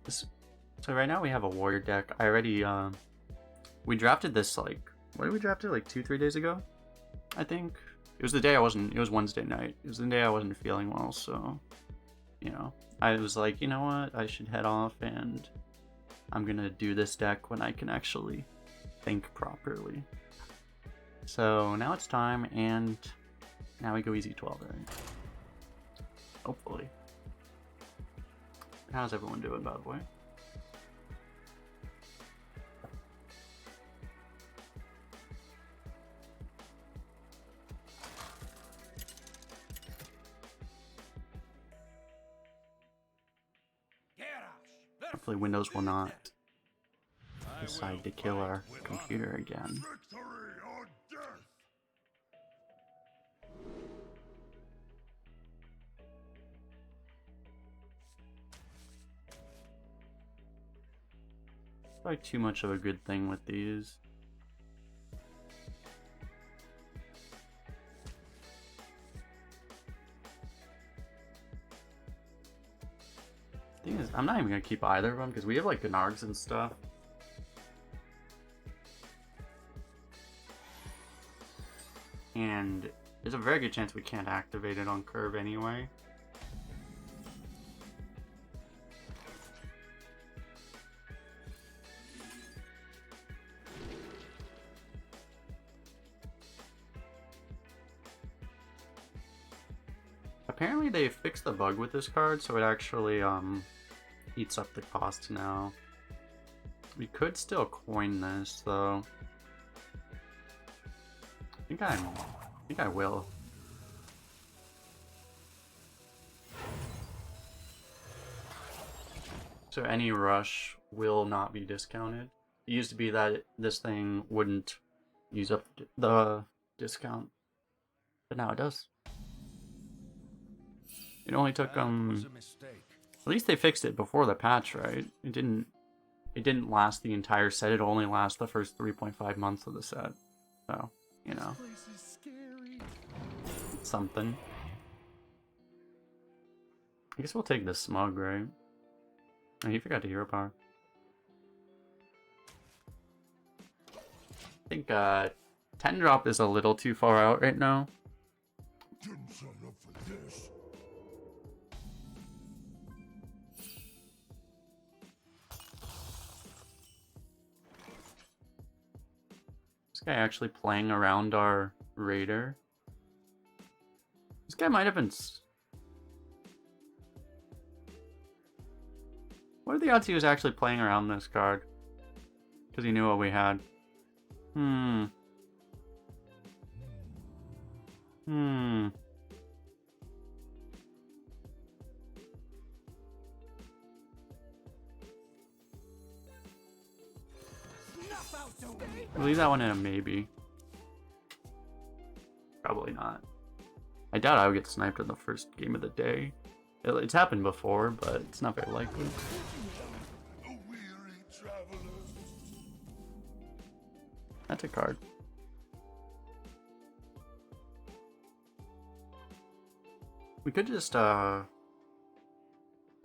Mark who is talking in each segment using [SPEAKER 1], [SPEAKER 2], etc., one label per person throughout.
[SPEAKER 1] So right now we have a warrior deck. I already we drafted this like, what did we draft it like 2-3 days ago? I think it was the day I wasn't. It was Wednesday night. It was the day I wasn't feeling well, so you know I was like, you know what, I should head off and I'm gonna do this deck when I can actually think properly. So now it's time, and now we go easy 12, right? Hopefully. How's everyone doing, by the way? Hopefully Windows will not decide to kill our computer again. Probably too much of a good thing with these. Thing is, I'm not even gonna keep either of them because we have like Gan'args and stuff. And there's a very good chance we can't activate it on curve anyway. Apparently they fixed the bug with this card, so it actually eats up the cost now. We could still coin this though. I think I will. So any rush will not be discounted. It used to be that this thing wouldn't use up the discount, but now it does. It only took at least they fixed it before the patch, right? It didn't last the entire set. It only lasts the first 3.5 months of the set. So, you know, it's something. I guess we'll take this smug, right? Oh, you forgot to hero power. I think 10 drop is a little too far out right now.
[SPEAKER 2] Didn't sign up for this.
[SPEAKER 1] This guy actually playing around our raider. This guy might have been... What are the odds he was actually playing around this card? Because he knew what we had. Hmm. We'll leave that one in a maybe. Probably not. I doubt I would get sniped in the first game of the day. It's happened before, but it's not very likely.
[SPEAKER 2] A weary traveler.
[SPEAKER 1] That's a card. We could just, it's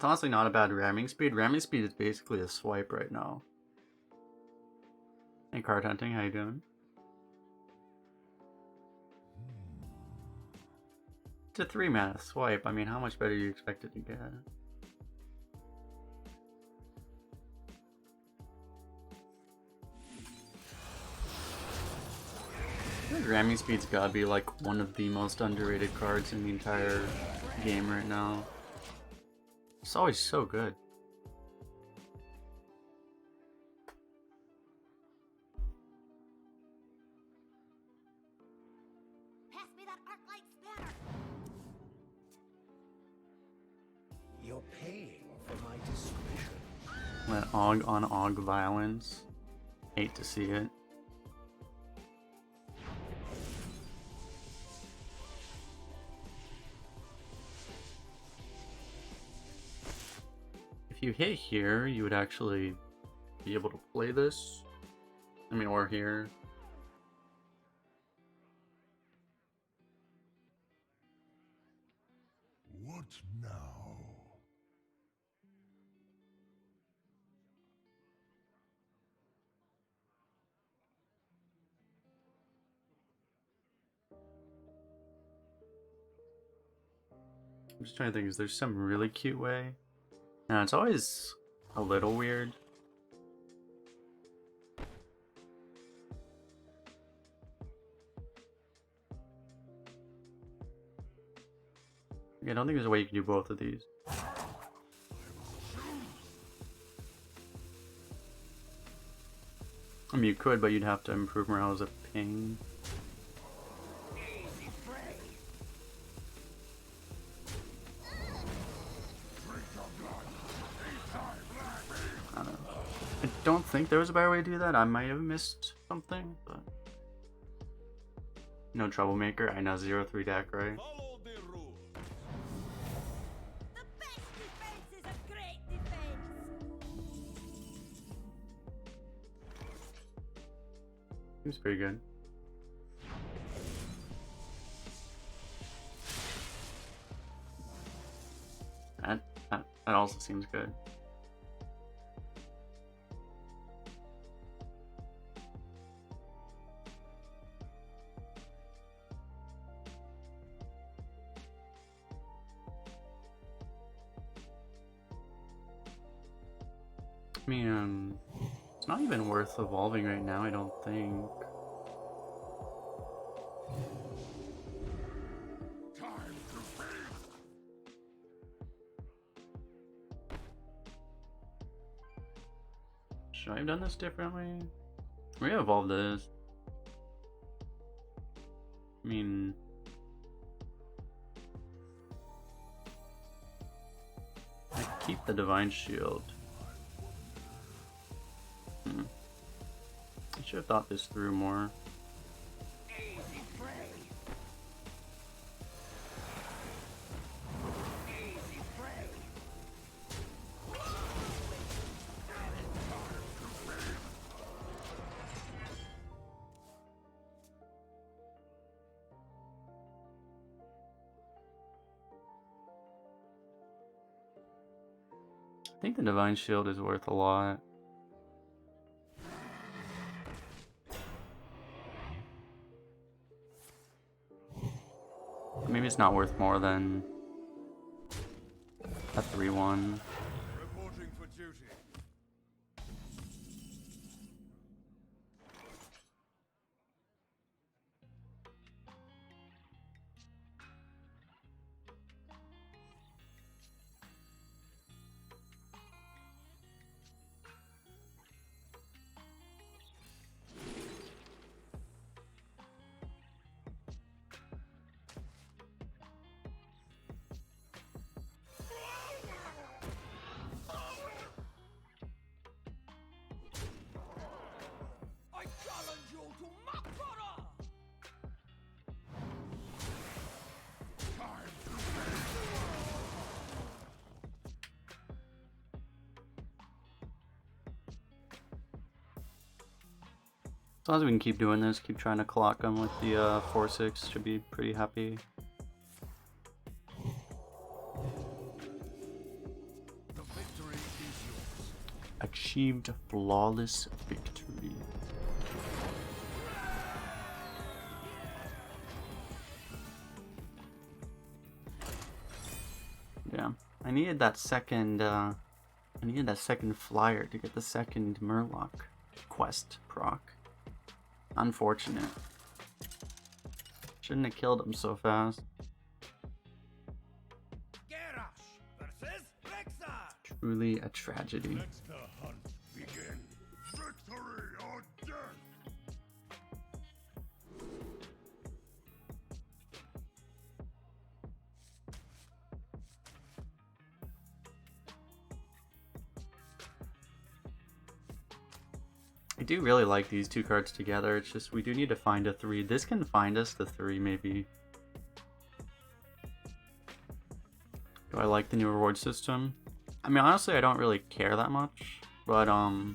[SPEAKER 1] honestly not a bad ramming speed. Ramming speed is basically a swipe right now. Hey, card hunting, how you doing? It's a 3-mana swipe. I mean, how much better do you expect it to get? I think ramming speed's gotta be like one of the most underrated cards in the entire game right now. It's always so good.
[SPEAKER 3] Pass me that arc light spanner.
[SPEAKER 4] You're paying for my discretion.
[SPEAKER 1] Let Og on Og violence. Hate to see it. If you hit here, you would actually be able to play this. I mean, or here.
[SPEAKER 2] What now?
[SPEAKER 1] just trying to think, is there some really cute way? No, it's always a little weird. Yeah, I don't think there's a way you can do both of these. I mean, you could, but you'd have to improve morale as a ping. I don't know. I don't think there was a better way to do that. I might have missed something, but no troublemaker. I know 0-3 deck, right?
[SPEAKER 2] Follow the rules.
[SPEAKER 3] The best defense is a great defense.
[SPEAKER 1] Seems pretty good. That also seems good. I mean, it's not even worth evolving right now, I don't think.
[SPEAKER 2] Time to feed.
[SPEAKER 1] Should I have done this differently? We evolved this. I mean, I keep the Divine Shield. I should have thought this through more.
[SPEAKER 4] Easy prey. Easy prey.
[SPEAKER 1] I think the Divine Shield is worth a lot. Maybe it's not worth more than a 3-1.
[SPEAKER 2] Reporting for duty.
[SPEAKER 4] I challenge you to Makara!
[SPEAKER 2] Time to feed.
[SPEAKER 1] As long as we can keep doing this, keep trying to clock them with the 4-6, should be pretty happy.
[SPEAKER 2] The victory is yours.
[SPEAKER 1] Achieved flawless victory. Yeah, I needed that second. I needed that second flyer to get the second Murloc quest proc. Unfortunate. Shouldn't have killed him so fast.
[SPEAKER 4] Gan'args versus Rexar!
[SPEAKER 1] Truly a tragedy.
[SPEAKER 2] Let the hunt begin. Victory or death.
[SPEAKER 1] I do really like these two cards together. It's just we do need to find a 3. This can find us the 3 maybe. Do I like the new reward system? I mean, honestly, I don't really care that much, but I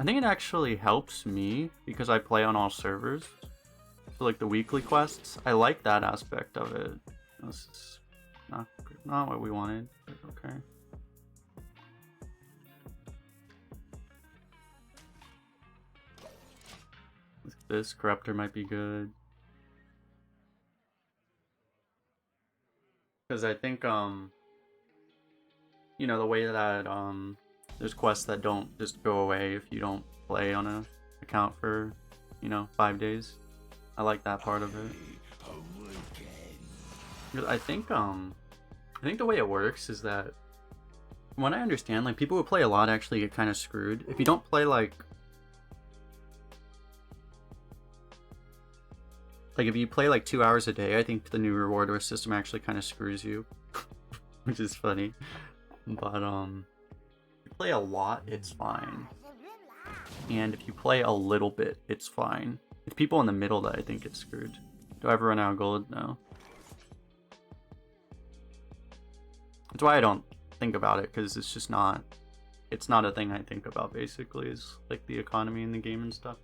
[SPEAKER 1] think it actually helps me because I play on all servers. So like the weekly quests, I like that aspect of it. This is not what we wanted, but okay. This Corruptor might be good. Because I think you know, the way that there's quests that don't just go away if you don't play on a account for, you know, 5 days. I like that part of it. I think the way it works is that, from what I understand, like, people who play a lot actually get kind of screwed. If you don't play like if you play like 2 hours a day, I think the new reward or system actually kind of screws you, which is funny. But if you play a lot, it's fine. And if you play a little bit, it's fine. It's people in the middle that I think get screwed. Do I ever run out of gold? No. That's why I don't think about it, because it's just not, it's not a thing I think about, basically, is like the economy in the game and stuff.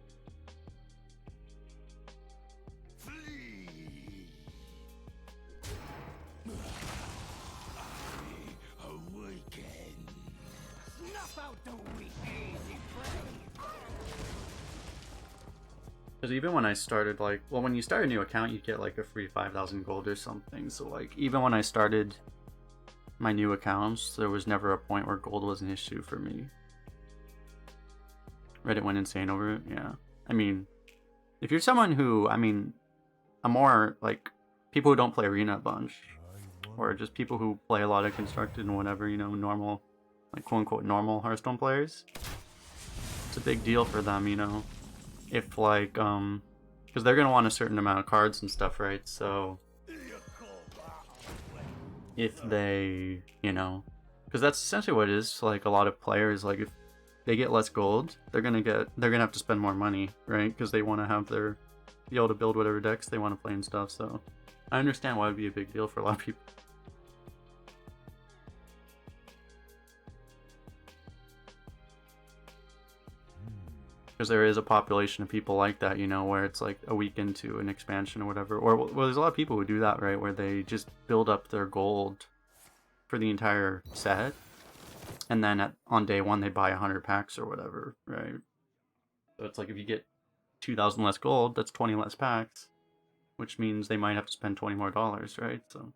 [SPEAKER 1] Because even when I started, like, well, when you start a new account, you get like a free 5,000 gold or something. So like, even when I started my new accounts, there was never a point where gold was an issue for me. Reddit went insane over it. Yeah. I mean, if you're someone who, I mean, I'm more like people who don't play Arena a bunch, or just people who play a lot of Constructed and whatever, you know, normal, like quote unquote normal Hearthstone players. It's a big deal for them, you know. If like, because they're gonna want a certain amount of cards and stuff, right? So if they, you know, because that's essentially what it is. Like a lot of players, like if they get less gold, they're gonna have to spend more money, right? Because they want to have be able to build whatever decks they want to play and stuff. So I understand why it would be a big deal for a lot of people. Because there is a population of people like that, you know, where it's like a week into an expansion or whatever. Or, well, there's a lot of people who do that, right? Where they just build up their gold for the entire set. And then on day one, they buy 100 packs or whatever, right? So it's like if you get 2,000 less gold, that's 20 less packs. Which means they might have to spend $20 more, right? So...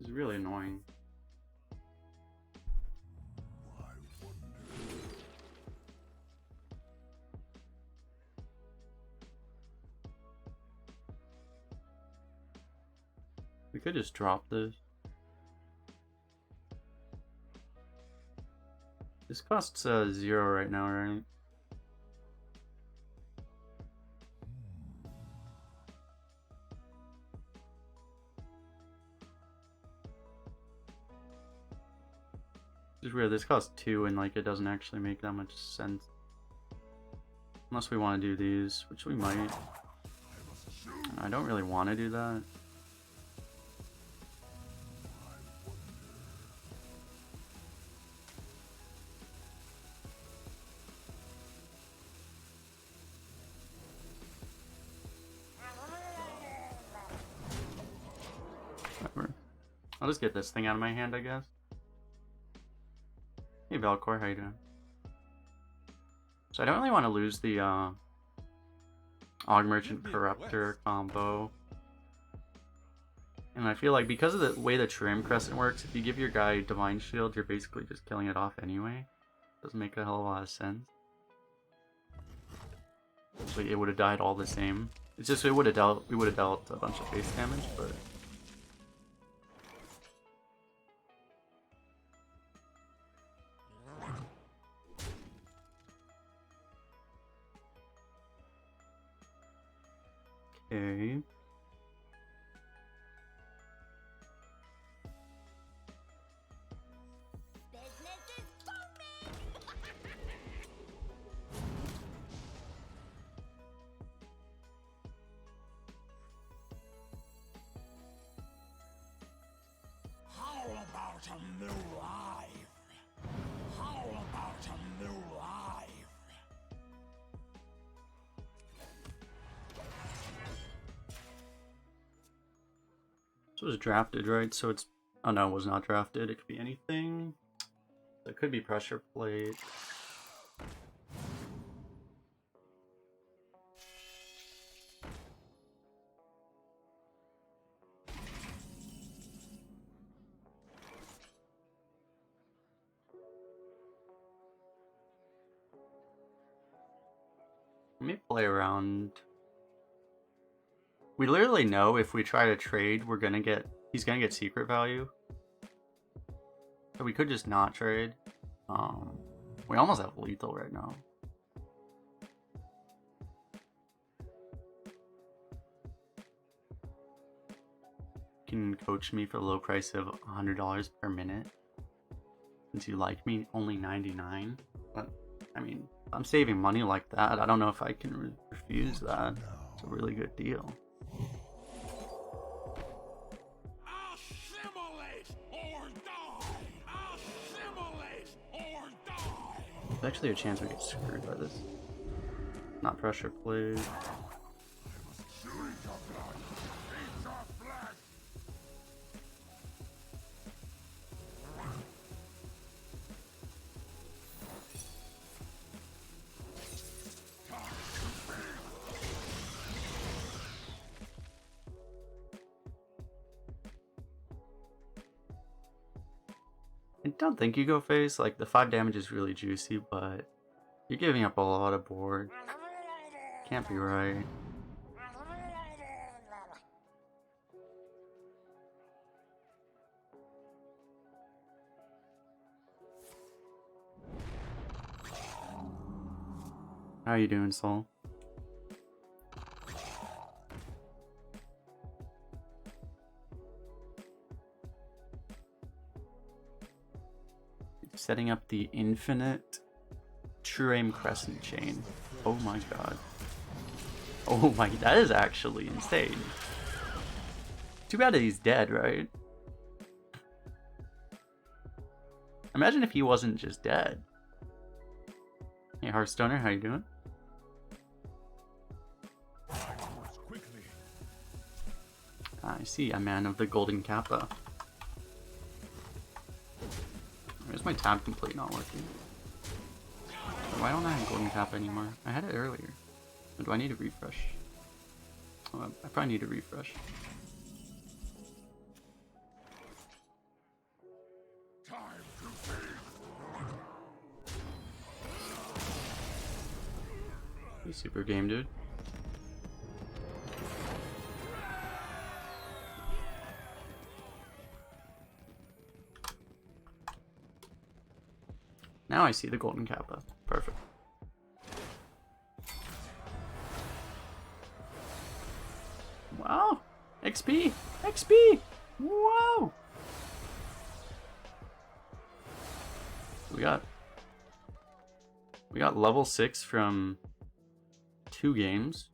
[SPEAKER 1] It's really annoying. We could just drop this. This costs 0 right now, right? It's weird, this costs 2 and like it doesn't actually make that much sense. Unless we want to do these, which we might. I don't really want to do that. Whatever. I'll just get this thing out of my hand, I guess. Hey Valcor, how you doing? So I don't really want to lose the Og Merchant Corruptor combo. And I feel like because of the way the Trim Crescent works, if you give your guy Divine Shield, you're basically just killing it off anyway. Doesn't make a hell of a lot of sense. Actually, it would have died all the same. It's just we would have dealt a bunch of face damage, but... Okay.
[SPEAKER 3] Business is booming!
[SPEAKER 4] How about a new life? How about a new life?
[SPEAKER 1] This was drafted, right? So it's... Oh no, it was not drafted. It could be anything. It could be pressure plate. Let me play around. We literally know if we try to trade, we're gonna get... He's gonna get secret value. So we could just not trade. We almost have lethal right now. Can coach me for a low price of $100 per minute. Since you like me, only 99. But I mean, I'm saving money like that. I don't know if I can refuse that. It's a really good deal.
[SPEAKER 4] Assimilate or die! Assimilate or die!
[SPEAKER 1] There's actually a chance we get screwed by this. Not pressure plate. I don't think you go face. Like, the 5 damage is really juicy, but you're giving up a lot of board. Can't be right. How you doing, Soul? Setting up the infinite true aim crescent chain. Oh my god. Oh my, that is actually insane. Too bad that he's dead, right? Imagine if he wasn't just dead. Hey Hearthstoner, how you doing? I see, a man of the golden kappa. Where's my tab complete not working? Why don't I have golden kappa anymore? I had it earlier. Or do I need to refresh? Oh, I probably need to refresh. You super game, dude. Now I see the golden kappa. Perfect. Wow! XP! XP! Wow! We got level 6 from 2 games.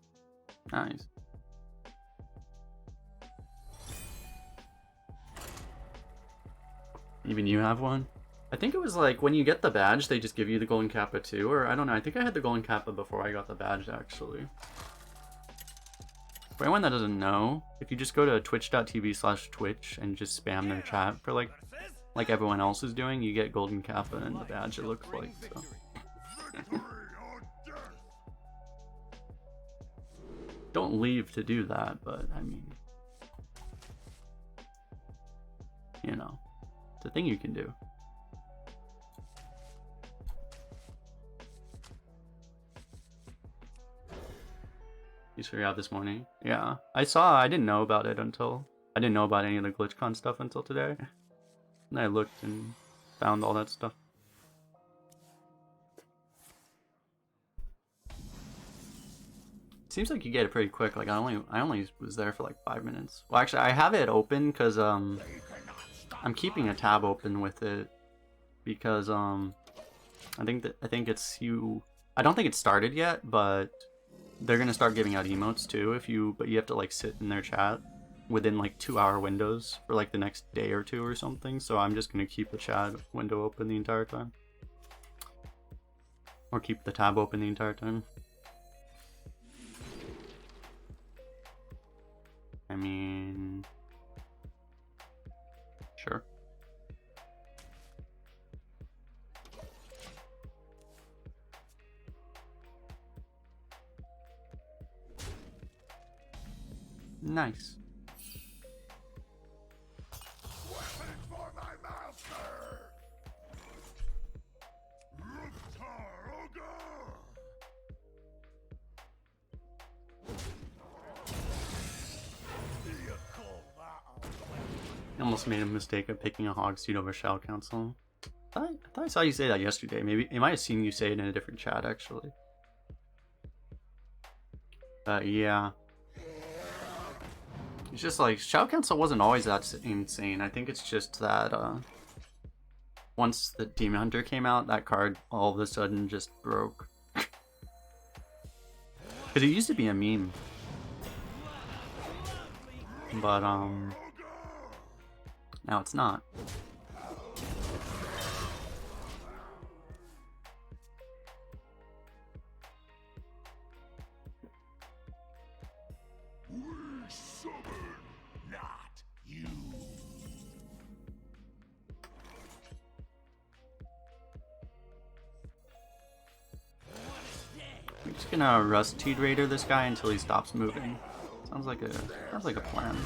[SPEAKER 1] Nice. Even you have one? I think it was like when you get the badge, they just give you the golden kappa too, or I don't know. I think I had the golden kappa before I got the badge actually. For anyone that doesn't know, if you just go to twitch.tv/twitch and just spam their chat for like everyone else is doing, you get golden kappa and the badge, it looks like. So. Don't leave to do that, but I mean, you know, it's a thing you can do. You figured out this morning? Yeah, I didn't know about it until, I didn't know about any of the GlitchCon stuff until today. And I looked and found all that stuff. Seems like you get it pretty quick. Like I only was there for like 5 minutes. Well, actually, I have it open because I'm keeping a tab open with it because I think it's you. I don't think it started yet, but they're gonna start giving out emotes too. But you have to like sit in their chat within like 2-hour windows for like the next day or two or something. So I'm just gonna keep the chat window open the entire time, or keep the tab open the entire time. I mean, Sure. Nice.
[SPEAKER 2] Weapons for my master! Hogger! You call that a
[SPEAKER 1] I almost made a mistake of picking a hog seed over Shell Council. I thought I saw you say that yesterday. Maybe I might have seen you say it in a different chat actually. Yeah. It's just like Shell Council wasn't always that insane. I think it's just that once the Demon Hunter came out, that card all of a sudden just broke. Because it used to be a meme. But now it's not.
[SPEAKER 2] summon, not you.
[SPEAKER 1] I'm just gonna Rusty Raider this guy until he stops moving. Sounds like a plan.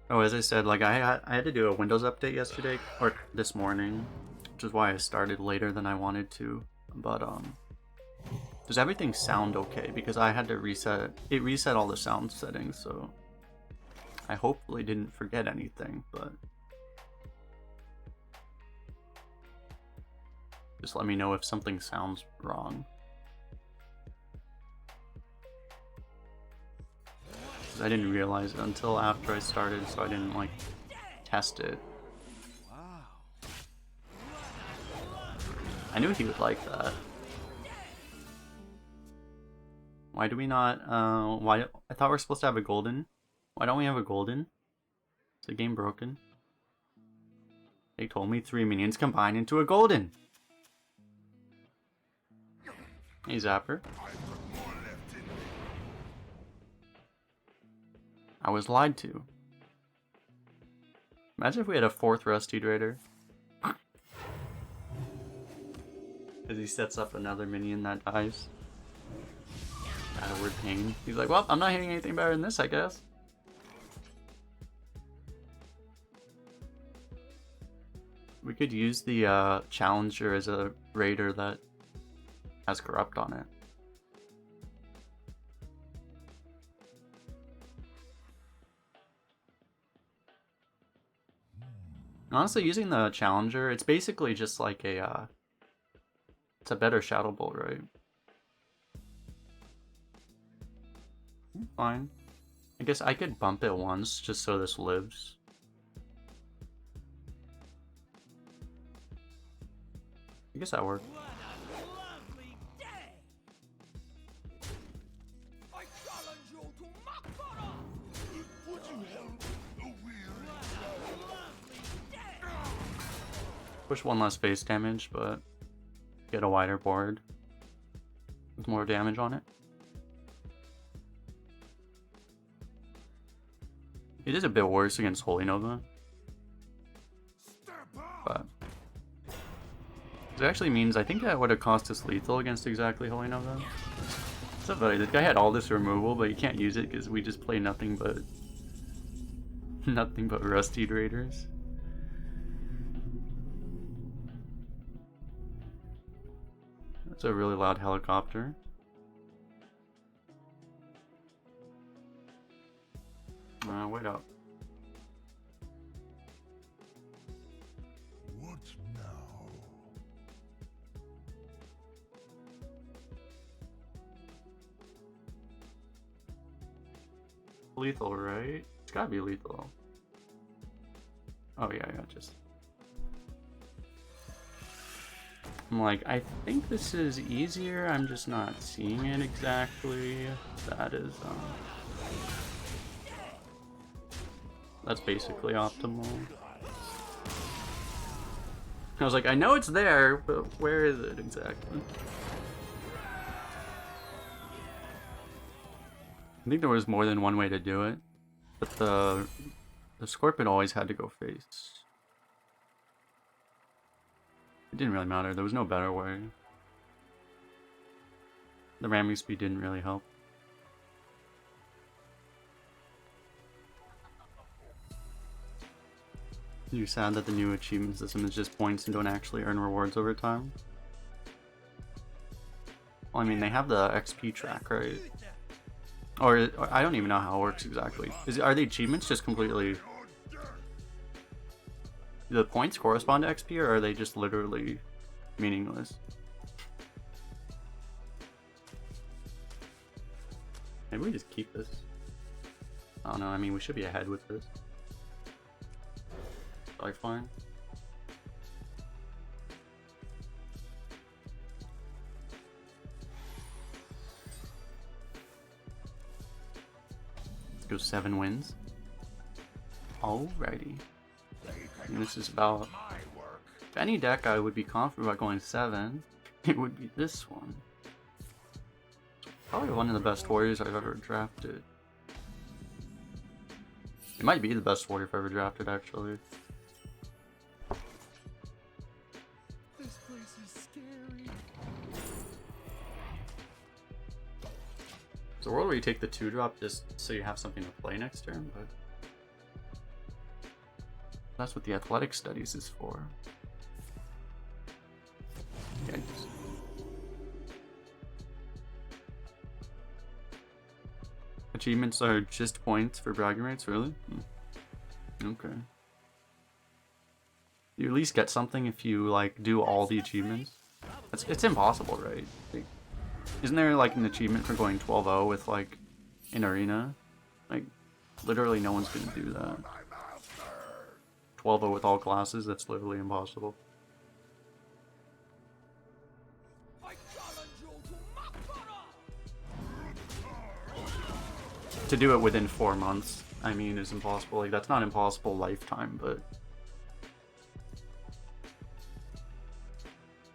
[SPEAKER 1] Oh, as I said, like I had to do a Windows update yesterday or this morning, which is why I started later than I wanted to. But does everything sound okay? Because I had to reset it. Reset all the sound settings, so I hopefully didn't forget anything. But just let me know if something sounds wrong. I didn't realize it until after I started, so I didn't like test it. I knew he would like that. Why do we not? Why? I thought we were supposed to have a golden. Why don't we have a golden? Is the game broken? They told me 3 minions combine into a golden. Hey, Zapper. I was lied to. Imagine if we had a 4th Rusty Raider. As he sets up another minion that dies. Word pain. He's like, well, I'm not hitting anything better than this, I guess. We could use the Challenger as a raider that has Corrupt on it. Honestly, using the Challenger, it's basically just like a, it's a better Shadow Bolt, right? Fine. I guess I could bump it once, just so this lives. I guess that worked. Push one less base damage, but get a wider board with more damage on it. It is a bit worse against Holy Nova, but it actually means I think that would have cost us lethal against exactly Holy Nova. So funny, this guy had all this removal, but you can't use it because we just play nothing but Rusty Raiders. That's a really loud helicopter. Wait up.
[SPEAKER 2] What now?
[SPEAKER 1] Lethal, right? It's gotta be lethal. Oh yeah, just... I'm like, I think this is easier, I'm just not seeing it exactly. That is, that's basically optimal. I was like, I know it's there, but where is it exactly? I think there was more than one way to do it, but the Scorpion always had to go face. It didn't really matter. There was no better way. The ramming speed didn't really help. You're sad that the new achievement system is just points and don't actually earn rewards over time? Well, I mean, they have the XP track, right? Or I don't even know how it works exactly. Are the achievements just completely... Do the points correspond to XP, or are they just literally meaningless? Maybe we just keep this. I don't know, I mean, we should be ahead with this. Probably fine. Let's go 7 wins. Alrighty. And this is about... If any deck I would be confident about going 7, it would be this one. Probably one of the best warriors I've ever drafted. It might be the best warrior I've ever drafted, actually.
[SPEAKER 4] This place is scary.
[SPEAKER 1] It's a world where you take the 2-drop just so you have something to play next turn, but... That's what the athletic studies is for. Yikes. Achievements are just points for bragging rights, really? Okay. You at least get something if you, like, do all the achievements. It's impossible, right? Like, isn't there, like, an achievement for going 12-0 with, like, an arena? Like, literally no one's gonna do that. 12-0 with all classes, that's literally impossible. To do it within 4 months, I mean, is impossible. Like, that's not impossible lifetime, but...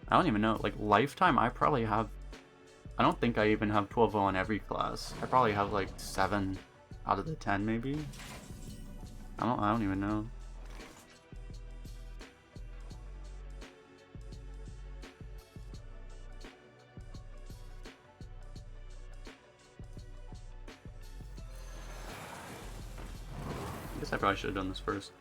[SPEAKER 1] I don't even know. Like, lifetime, I probably have... I don't think I even have 12-0 on every class. I probably have, like, 7 out of the 10, maybe? I don't even know. I guess I probably should have done this first.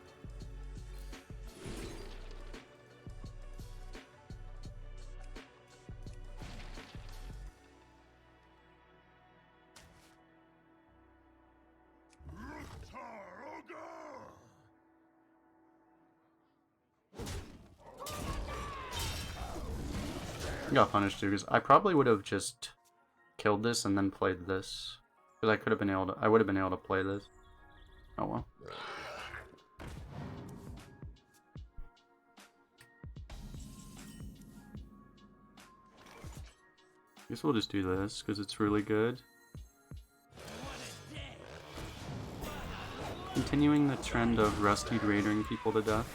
[SPEAKER 1] I got punished too, because I probably would have just killed this and then played this. Because I could have been able to, I would have been able to play this. Oh well. Guess we'll just do this, because it's really good. Continuing the trend of Rusty raiding people to death.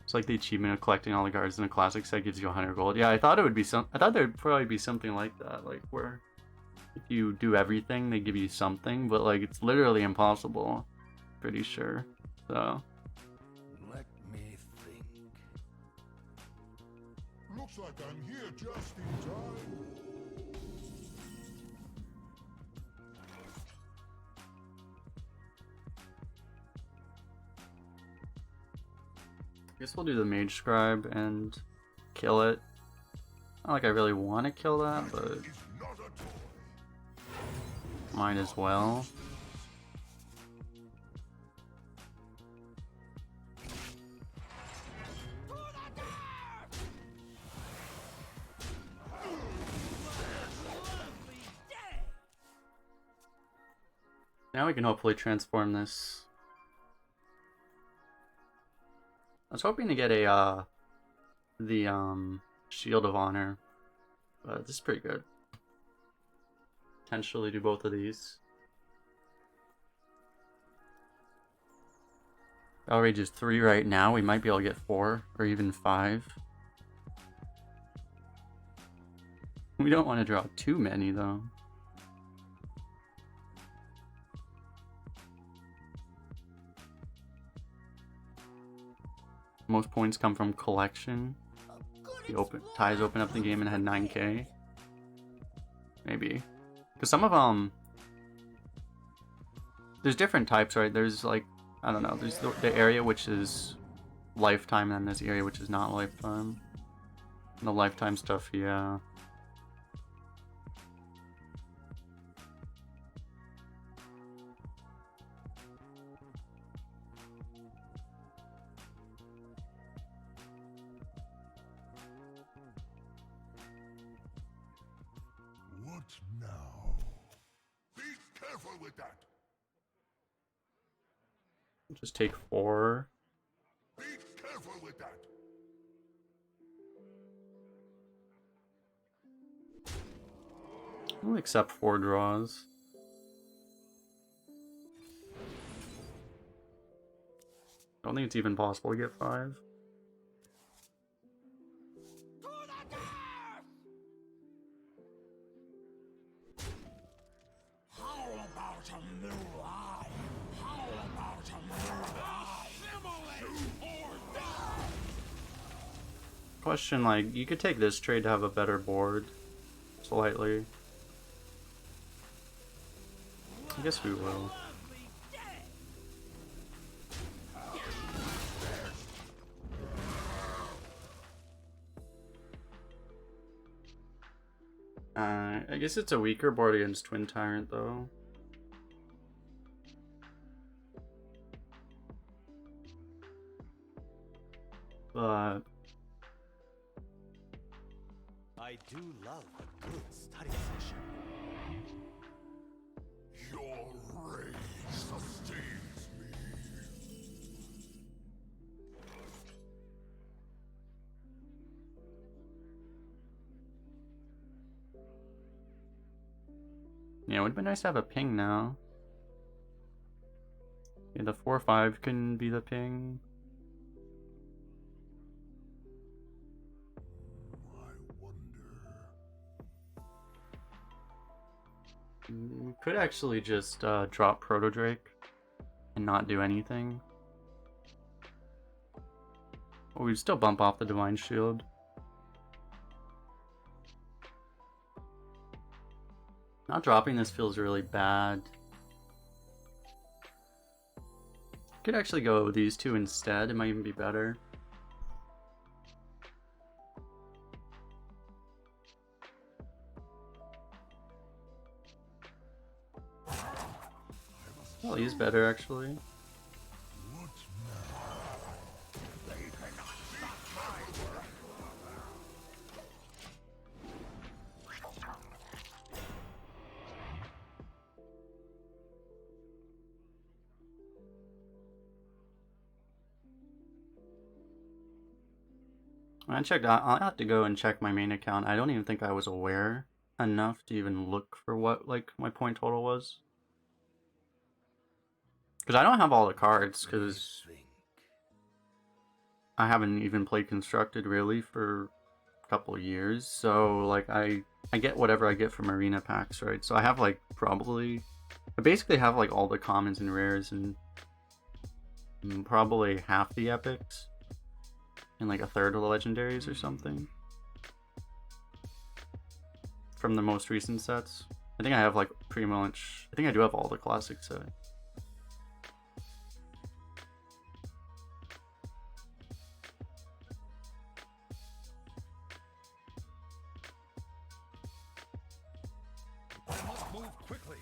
[SPEAKER 1] It's like the achievement of collecting all the cards in a classic set gives you 100 gold. Yeah, I thought it would be I thought there'd probably be something like that, like where if you do everything, they give you something, but like it's literally impossible. Pretty sure. So.
[SPEAKER 2] Let me think. Looks like I'm here just in time.
[SPEAKER 1] I guess we'll do the Mage Scribe and kill it. Not like I really want to kill that, but might as well. Now we can hopefully transform this. I was hoping to get a the Shield of Honor, but this is pretty good. Potentially do both of these. Outrage is 3 right now. We might be able to get 4 or even 5. We don't want to draw too many though. Most points come from collection. Ties open up the game and had 9k. Maybe. Because some of there's different types, right? There's like, I don't know, there's the area which is lifetime, and then there's the area which is not lifetime. And the lifetime stuff, yeah.
[SPEAKER 2] What now? Be careful with that.
[SPEAKER 1] Just take 4.
[SPEAKER 2] Be careful with that.
[SPEAKER 1] We'll accept 4 draws. I don't think it's even possible to get 5.
[SPEAKER 2] How about a new eye? How about a new eye? Assimilate or die!
[SPEAKER 1] Question, like, you could take this trade to have a better board. Slightly. I guess we will. I guess it's a weaker board against Twin Tyrant, though. But
[SPEAKER 4] I do love a good study session.
[SPEAKER 2] Your rage sustains me.
[SPEAKER 1] yeah, it would be nice to have a ping now. Yeah, the 4/5 can be the ping. We could actually just drop Proto Drake and not do anything. But we'd still bump off the Divine Shield. Not dropping this feels really bad. Could actually go with these two instead, it might even be better. Well, he's better actually.
[SPEAKER 2] What now? They cannot stop my work.
[SPEAKER 1] I checked. I'll have to go and check my main account. I don't even think I was aware enough to even look for what like my point total was. Because I don't have all the cards, because I haven't even played Constructed really for a couple of years. So like I get whatever I get from arena packs, right? So I have like I basically have like all the commons and rares and probably half the epics and like a third of the legendaries or something from the most recent sets. I think I have like pretty much. I think I do have all the classic set.
[SPEAKER 4] I must move quickly.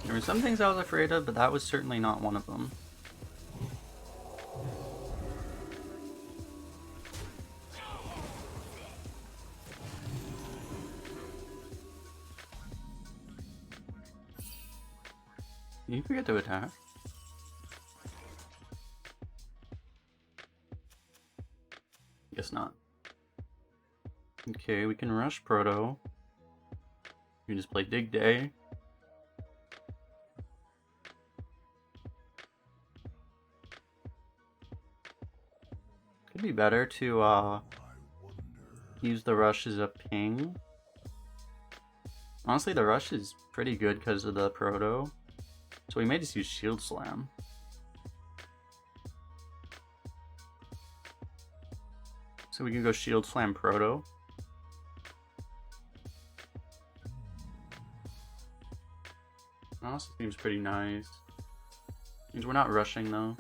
[SPEAKER 1] There were some things I was afraid of, but that was certainly not one of them. Did you forget to attack? Guess not. Okay, we can rush Proto. We can just play Dig Day. Could be better to use the rush as a ping. Honestly, the rush is pretty good because of the Proto. So we may just use Shield Slam. So we can go Shield Slam Proto. Honestly, seems pretty nice. Means we're not rushing though.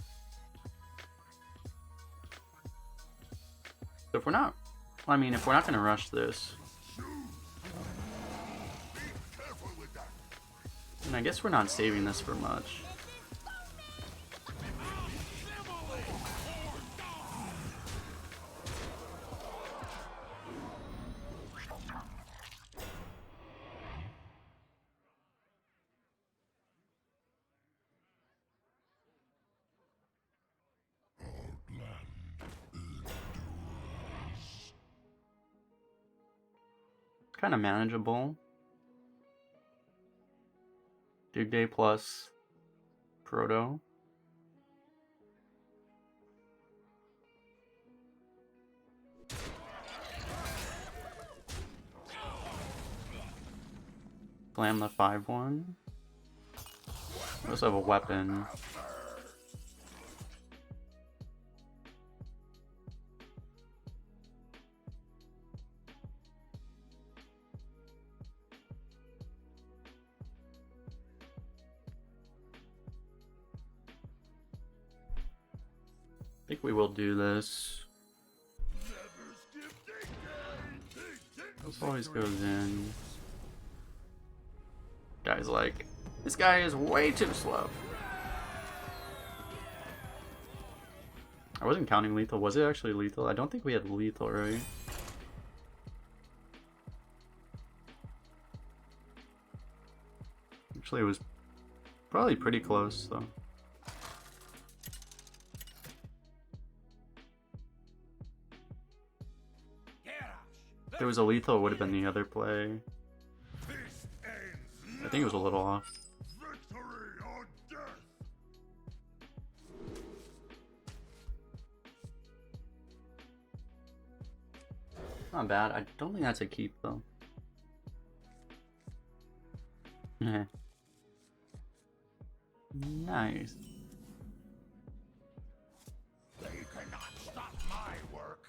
[SPEAKER 1] So if we're not, well, I mean, if we're not gonna rush this, then I guess we're not saving this for much. Kind of manageable. Dig Day plus Proto. Slam the 5-1. We also have a weapon. I think we will do this. This always goes in. Guy's like, this guy is way too slow. I wasn't counting lethal. Was it actually lethal? I don't think we had lethal, right? Actually, it was probably pretty close, though. If there was a lethal, it would have been the other play. I think it was a little off. Not bad. I don't think that's a keep, though. Nice.
[SPEAKER 2] They cannot stop my work.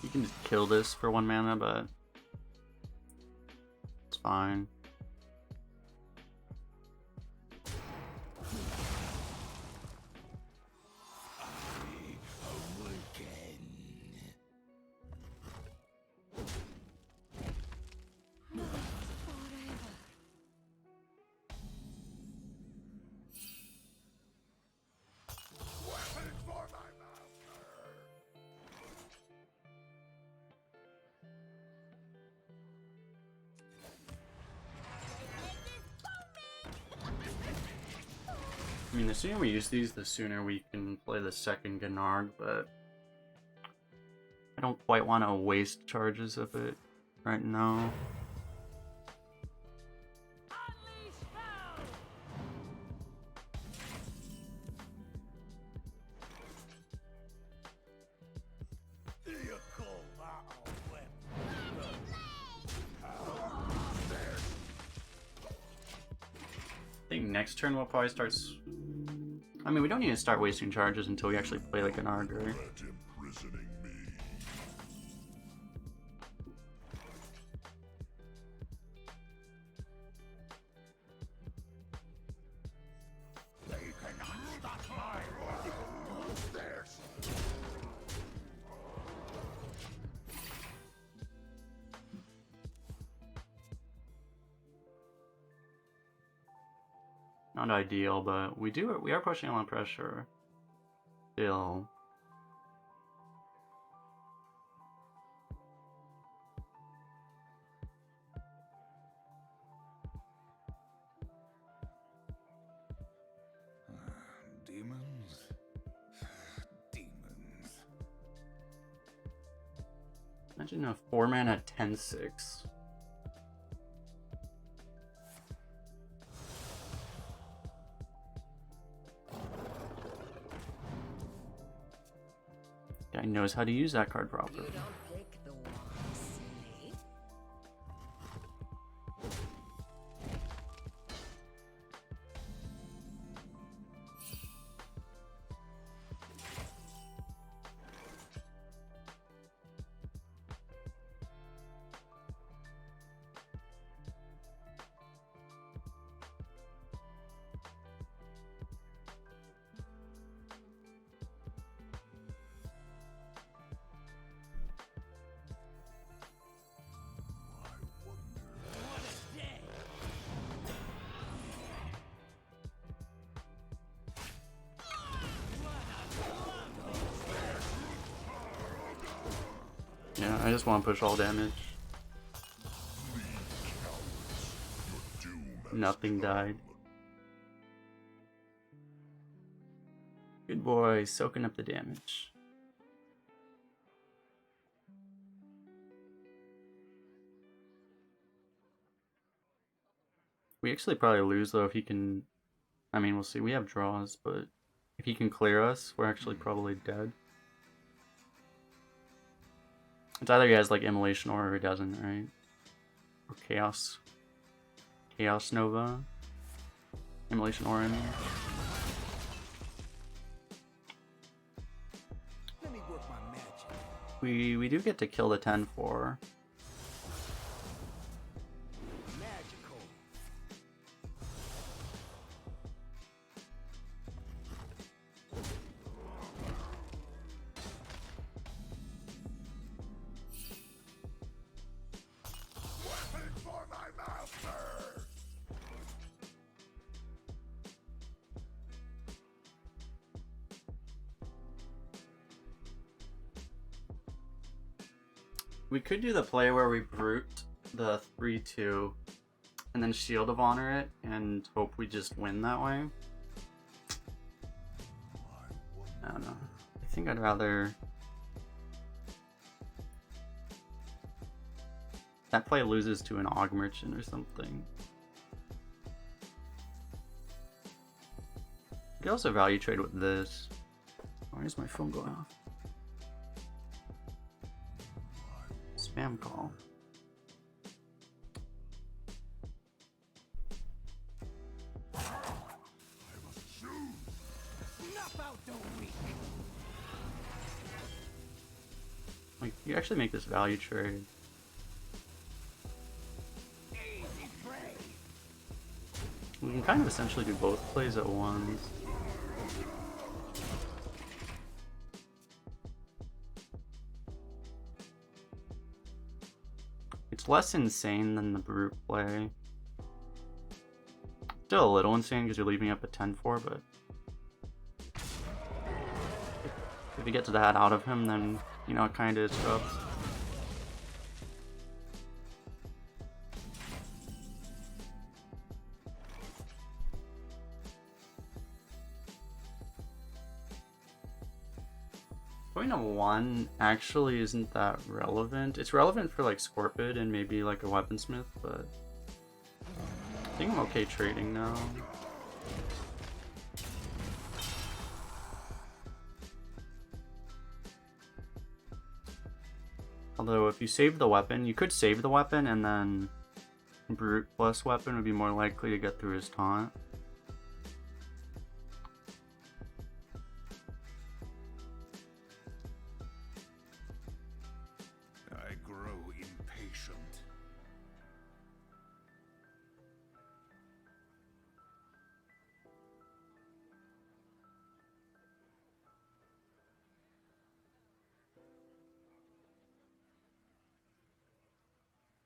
[SPEAKER 1] You can just kill this for 1 mana, but it's fine. I mean, the sooner we use these, the sooner we can play the second Gan'arg, but I don't quite want to waste charges of it right now. I think next turn we'll probably start. I mean, we don't need to start wasting charges until we actually play like an Arger.
[SPEAKER 2] Imprisoning me. They cannot stop my work. Theirs.
[SPEAKER 1] Not ideal, but we are pushing a lot of pressure. Still.
[SPEAKER 2] Demons? Demons.
[SPEAKER 1] Imagine a 4-mana 10/6. Guy knows how to use that card properly.
[SPEAKER 3] You don't pick the one, silly.
[SPEAKER 1] Yeah, I just want to push all damage. Nothing died. Good boy, soaking up the damage. We actually probably lose though if he can. I mean, we'll see. We have draws, but if he can clear us, we're actually probably dead. It's either he has like Immolation or he doesn't, right? Or Chaos. Chaos Nova. Immolation Aura, I mean.
[SPEAKER 2] Let me work my magic.
[SPEAKER 1] We do get to kill the 10/4.
[SPEAKER 2] Magical. Weapon for my master!
[SPEAKER 1] We could do the play where we brute the 3/2 and then Shield of Honor it and hope we just win that way. I don't know. I think I'd rather... That play loses to an Og Merchant or something. You could also value trade with this. Why is my phone going off? Spam call.
[SPEAKER 2] Snuff out the weak.
[SPEAKER 1] Like, you actually make this value trade.
[SPEAKER 2] Easy prey.
[SPEAKER 1] We can kind of essentially do both plays at once. It's less insane than the brute play. Still a little insane because you're leaving up a 10/4, but if you get to that out of him, then, you know, it kind of disrupts. Point of 1 actually isn't that relevant. It's relevant for like Scorpid and maybe like a Weaponsmith, but I think I'm okay trading now. Although if you save the weapon, you could save the weapon and then Brute plus weapon would be more likely to get through his taunt.
[SPEAKER 2] I grow impatient.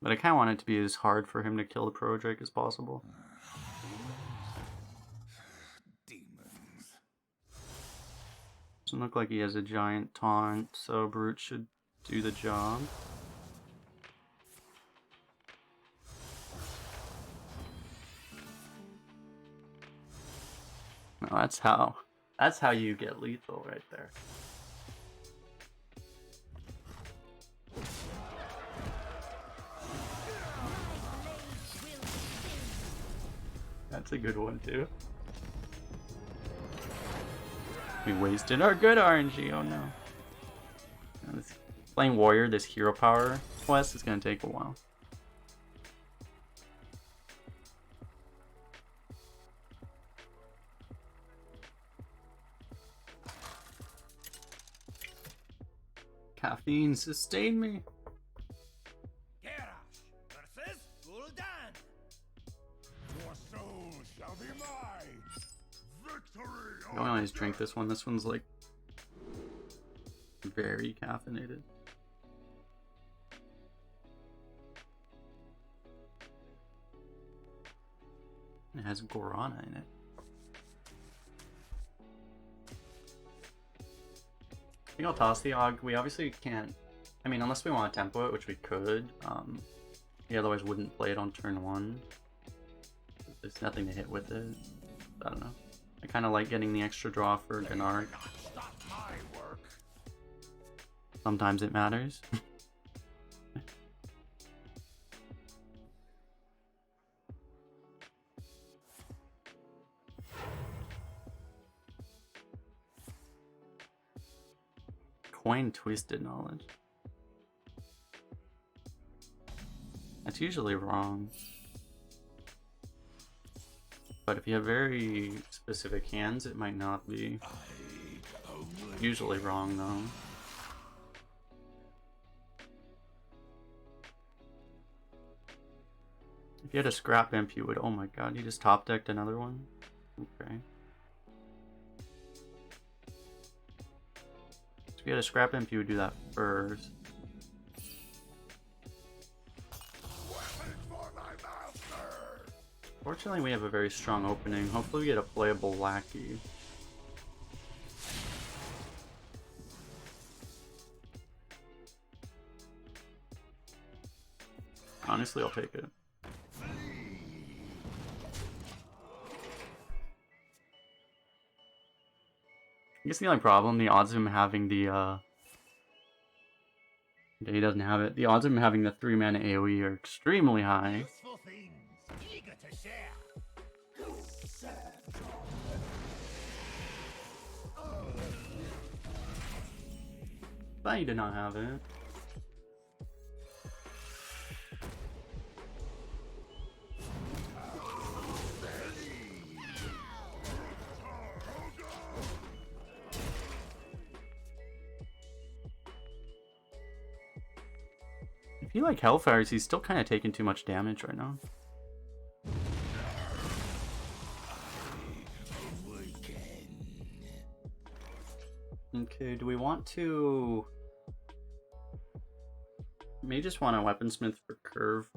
[SPEAKER 1] But I kind of want it to be as hard for him to kill the Pro Drake as possible. Doesn't look like he has a giant taunt, so Brute should do the job. No, that's how you get lethal right there. That's a good one too. We wasted our good RNG, oh no. Playing Warrior, this hero power quest is gonna take a while. Caffeine, sustain me.
[SPEAKER 2] Gan'args versus Gul'dan. Your soul shall be mine. Victory!
[SPEAKER 1] I don't always drink this one. This one's like very caffeinated. It has guarana in it. I think I'll toss the Og. We obviously can't. I mean, unless we want to tempo it, which we could. Yeah, otherwise wouldn't play it on turn 1. There's nothing to hit with it. I don't know. I kind of like getting the extra draw for Gan'arg. Sometimes it matters. Coin twisted knowledge. That's usually wrong. But if you have very specific hands, it might not be. Usually wrong though. If you had a scrap imp, you would. Oh my god, you just top decked another one? Okay. If you had a scrap imp, you would do that first. Fortunately, we have a very strong opening. Hopefully we get a playable lackey. Honestly, I'll take it. I guess the only problem, the odds of him having the, he doesn't have it. The odds of him having the 3-mana AoE are extremely high.
[SPEAKER 2] Useful things, eager to share.
[SPEAKER 1] But he did not have it. I feel like Hellfire's, he's still kind of taking too much damage right now. Okay, do we want to... May just want a weaponsmith for curve.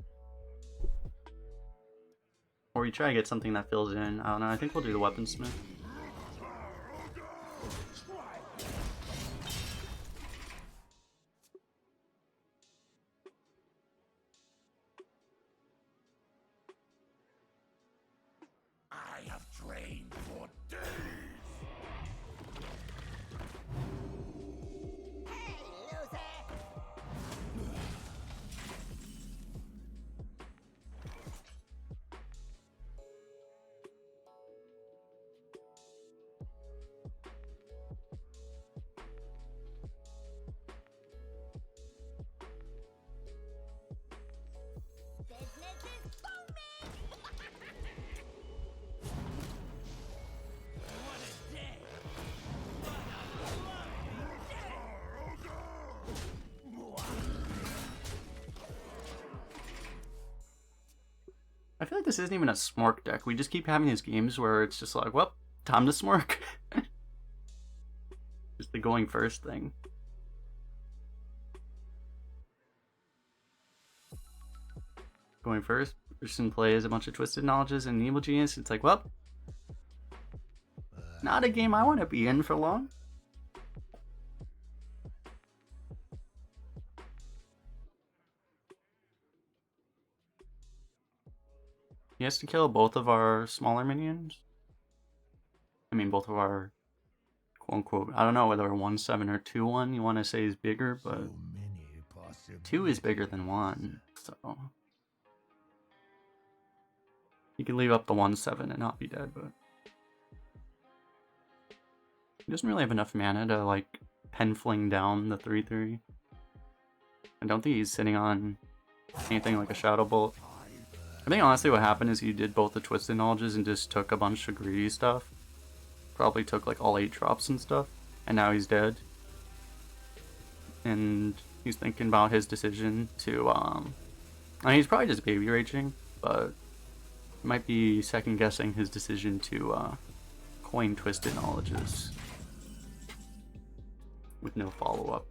[SPEAKER 1] Or we try to get something that fills in. I don't know, I think we'll do the weaponsmith.
[SPEAKER 2] I have trained for days. Hey, loser!
[SPEAKER 3] Business is booming!
[SPEAKER 2] What a day!
[SPEAKER 1] I feel like this isn't even a smork deck. We just keep having these games where it's just like, well, time to smork. Just the going first thing. Going first, person plays a bunch of twisted knowledges and evil genius. It's like, well, not a game I want to be in for long. has to kill both of our smaller minions. I mean, both of our quote-unquote, I don't know whether 1-7 or 2-1 you want to say is bigger, but 2 is bigger than 1, so... You can leave up the 1-7 and not be dead, but... He doesn't really have enough mana to, like, pen fling down the 3-3. I don't think he's sitting on anything like a Shadow Bolt. I think honestly what happened is he did both the Twisted Knowledges and just took a bunch of greedy stuff. Probably took like all 8 drops and stuff, and now he's dead. And he's thinking about his decision to, I mean, he's probably just baby raging, but he might be second guessing his decision to coin Twisted Knowledges with no follow-up.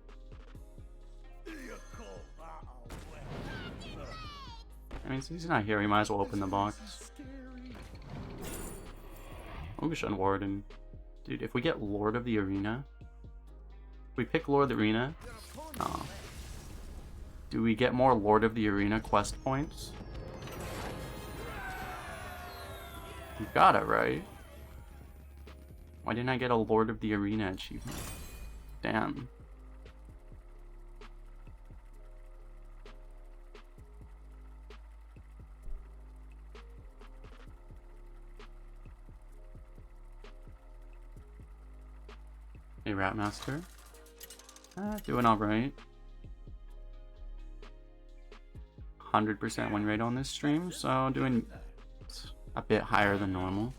[SPEAKER 1] I mean, since he's not here, we might as well open the box. Ogashan Warden. Dude, if we get Lord of the Arena... We pick Lord of the Arena... Do we get more Lord of the Arena quest points? You got it, right? Why didn't I get a Lord of the Arena achievement? Damn. Hey, Ratmaster. Doing alright. 100% win rate on this stream, so doing a bit higher than normal.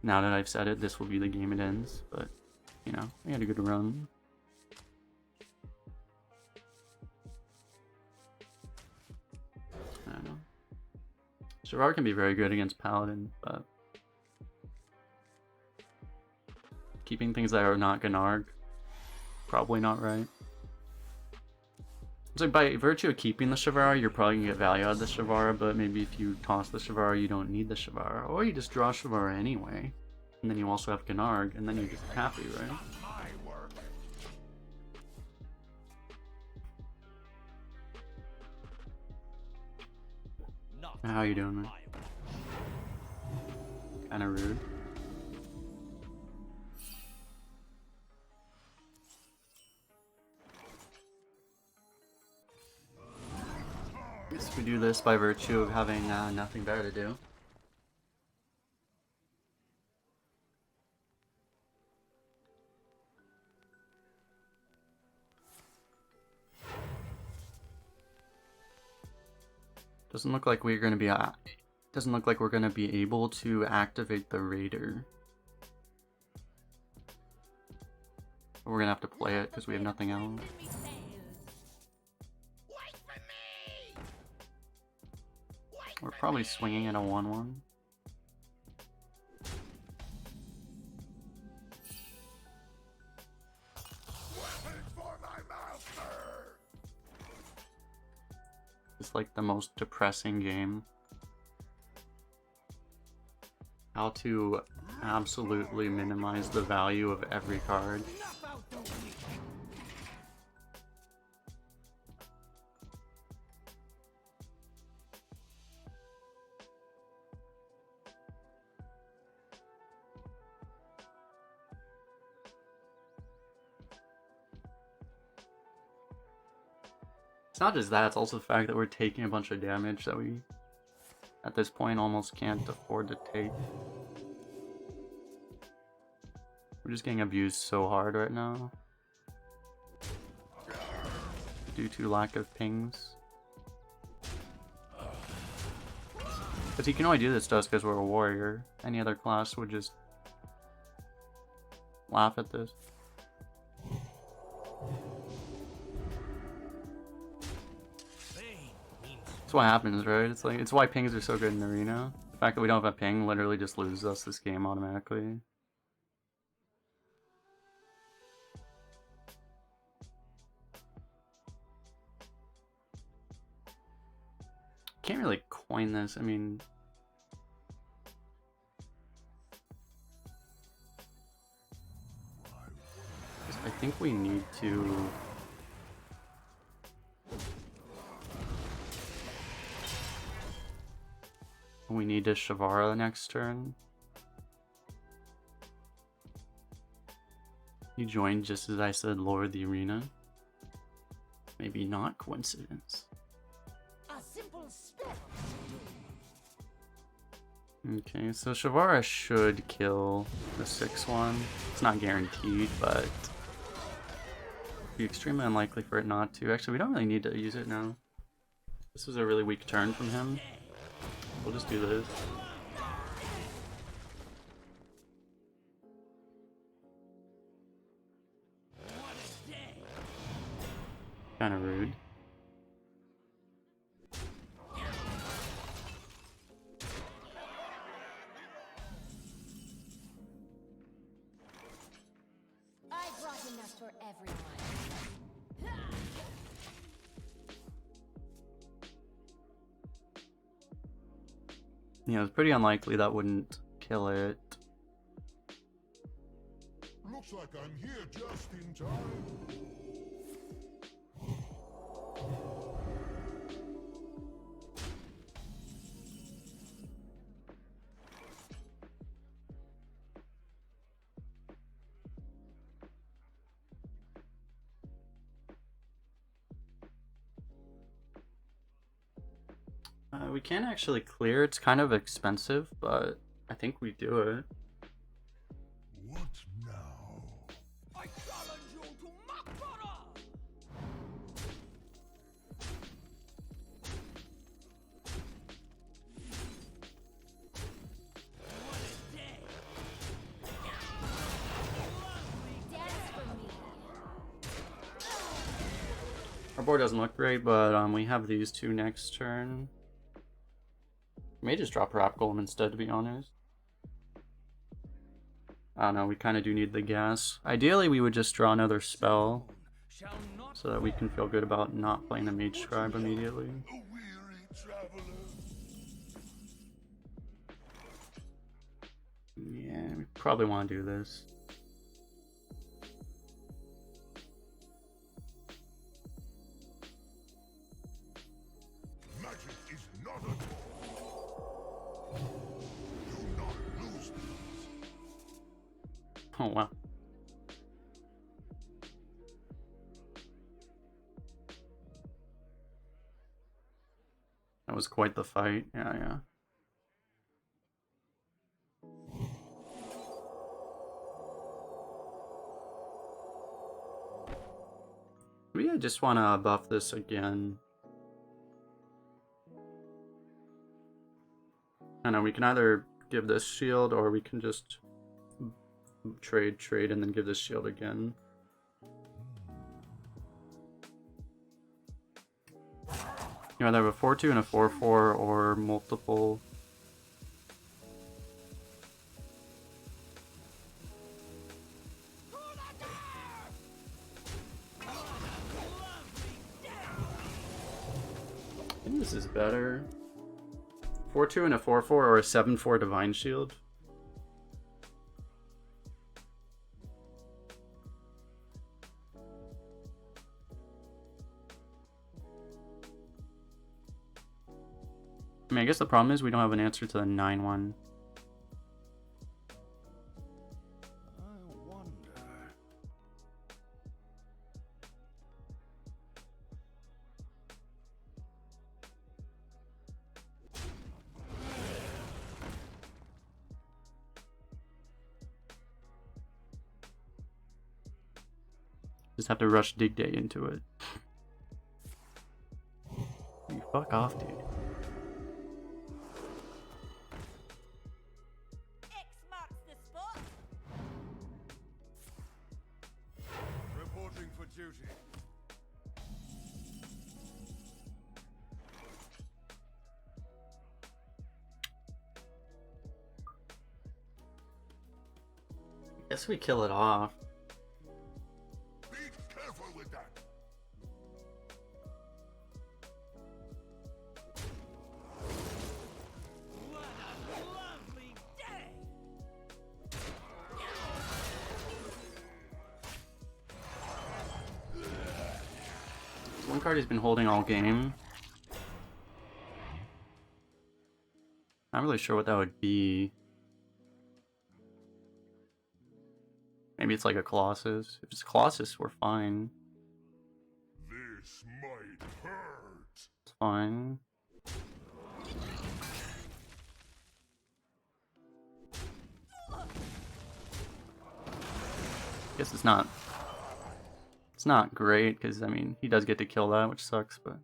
[SPEAKER 1] Now that I've said it, this will be the game it ends, but, you know, I had a good run. I don't know. Shivar can be very good against Paladin, but keeping things that are not Gan'arg, probably not right. It's like by virtue of keeping the Shavara, you're probably gonna get value out of the Shavara, but maybe if you toss the Shavara, you don't need the Shavara. Or you just draw Shavara anyway, and then you also have Gan'arg, and then you're just happy, right? How you doing, man? Kinda rude. Guess we do this by virtue of having nothing better to do. Doesn't look like we're gonna be doesn't look like we're gonna be able to activate the Raider. But we're gonna have to play it because we have nothing else. We're probably swinging at a 1-1. It's like the most depressing game. How to absolutely minimize the value of every card. It's not just that, it's also the fact that we're taking a bunch of damage that we, at this point, almost can't afford to take. We're just getting abused so hard right now. Due to lack of pings. Because he can only do this to us because we're a warrior. Any other class would just laugh at this. That's what happens, right? It's like, it's why pings are so good in Arena. The fact that we don't have a ping literally just loses us this game automatically. Can't really coin this, I mean... I think we need to... need to Shavara next turn. He joined just as I said Lord the Arena. Maybe not coincidence.
[SPEAKER 3] A simple spell.
[SPEAKER 1] Okay, so Shavara should kill the 6-1. It's not guaranteed, but it'd be extremely unlikely for it not to. Actually, we don't really need to use it now. This was a really weak turn from him. We'll just do this. Kind of rude.
[SPEAKER 3] I brought enough for everyone.
[SPEAKER 1] Yeah, it's pretty unlikely that wouldn't kill it.
[SPEAKER 2] Looks like I'm here just in time.
[SPEAKER 1] We can actually clear. It's kind of expensive, but I think we do it.
[SPEAKER 2] What now?
[SPEAKER 5] I challenge you to Makbara!
[SPEAKER 3] Dance for me.
[SPEAKER 1] Our board doesn't look great, but we have these two next turn. May just drop Rap Golem instead, to be honest. I don't know, we kind of do need the gas. Ideally, we would just draw another spell
[SPEAKER 5] Shall not
[SPEAKER 1] so that we can feel good about not playing the Mage Scribe immediately.
[SPEAKER 2] A weary traveler.
[SPEAKER 1] Yeah, we probably want to do this.
[SPEAKER 2] Magic is not a toy. Do not lose these.
[SPEAKER 1] Oh, wow. That was quite the fight. Yeah. Maybe I just want to buff this again. I know we can either give this shield or we can just trade and then give this shield again. You either have a 4-2 and a 4-4 or multiple. I think this is better. 4-2 and a 4-4 or a 7-4 Divine Shield. I mean, I guess the problem is we don't have an answer to the 9-1.
[SPEAKER 4] I wonder.
[SPEAKER 1] Just have to rush Dig Day into it. You fuck off, dude.
[SPEAKER 3] X marks the spot.
[SPEAKER 4] Reporting for duty.
[SPEAKER 1] Guess we kill it off.
[SPEAKER 2] Be careful with that.
[SPEAKER 5] what a lovely day!
[SPEAKER 1] One card he's been holding all game. Not really sure what that would be. Maybe it's like a Colossus. If it's Colossus, we're fine.
[SPEAKER 2] This might hurt.
[SPEAKER 1] It's fine. Guess it's not great because I mean he does get to kill that, which sucks, but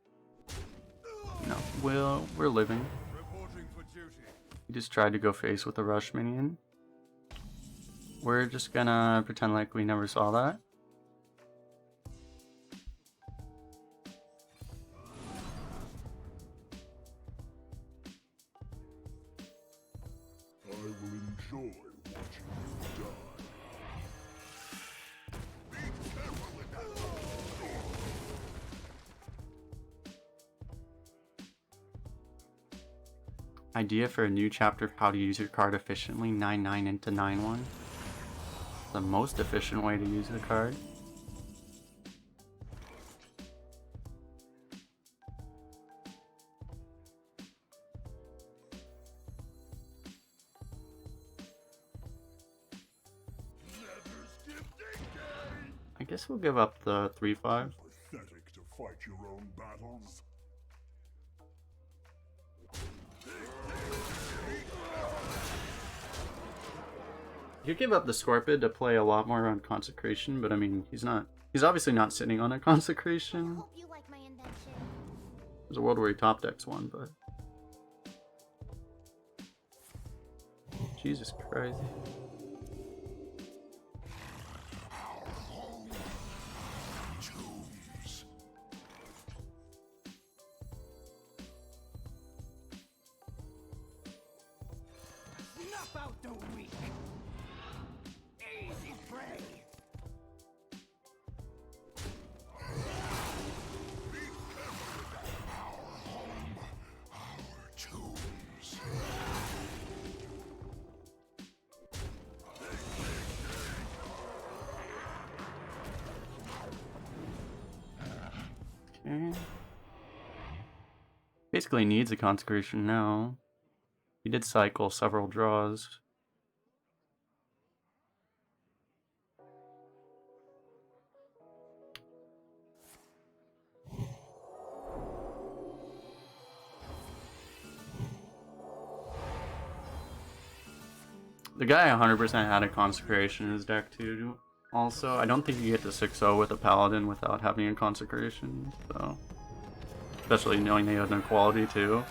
[SPEAKER 1] you know, we're living.
[SPEAKER 2] Reporting for duty.
[SPEAKER 1] He just tried to go face with the rush minion. We're just gonna pretend like we never saw that.
[SPEAKER 2] I will enjoy watching you die. Be careful with that.
[SPEAKER 1] Idea for a new chapter of how to use your card efficiently, 9-9 into 9-1. The most efficient way to use the card.
[SPEAKER 2] Never skip dig day.
[SPEAKER 1] I guess we'll give up the 3-5.
[SPEAKER 2] Pathetic to fight your own battles.
[SPEAKER 1] You give up the Scorpid to play a lot more on Consecration, but I mean, he's obviously not sitting on a Consecration.
[SPEAKER 3] Hope you like my invention.
[SPEAKER 1] There's a world where he top decks one, but... Jesus Christ.
[SPEAKER 5] Snuff out the weak. Easy prey.
[SPEAKER 2] Tombs.
[SPEAKER 1] Okay. Basically needs a Consecration now. He did cycle several draws. The guy 100% had a Consecration in his deck too. Also, I don't think you get to 6-0 with a Paladin without having a Consecration, so... Especially knowing they had an equality too.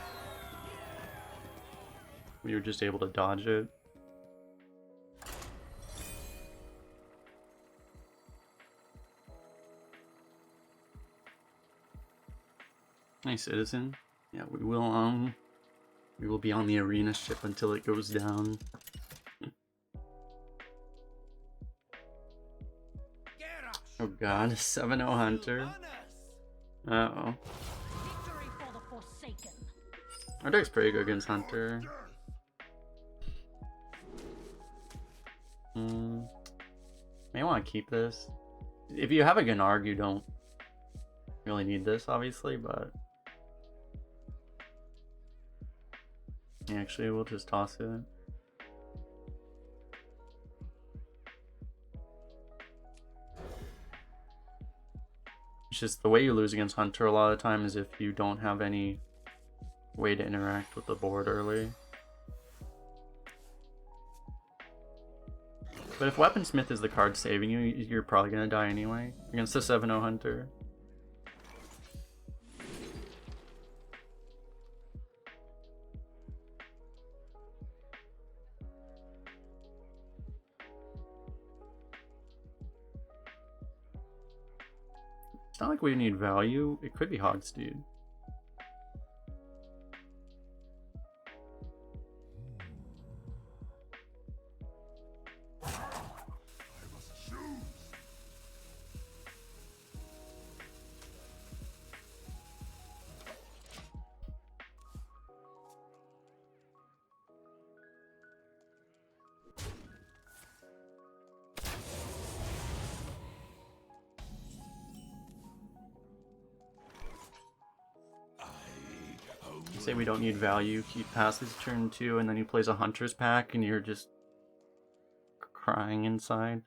[SPEAKER 1] We were just able to dodge it. Nice citizen. Yeah, we will be on the arena ship until it goes down. Oh god, 7-0 Hunter. Uh-oh.
[SPEAKER 3] Victory for the Forsaken.
[SPEAKER 1] Our deck's pretty good against Hunter. May want to keep this. If you have a Gan'arg, you don't really need this, obviously, but... Actually, we'll just toss it. It's just the way you lose against Hunter a lot of the time is if you don't have any way to interact with the board early. But if Weaponsmith is the card saving you, you're probably gonna die anyway against the 7-0 Hunter. It's not like we need value. It could be Hogs, dude. Say we don't need value, he passes turn 2, and then he plays a Hunter's Pack, and you're just crying inside.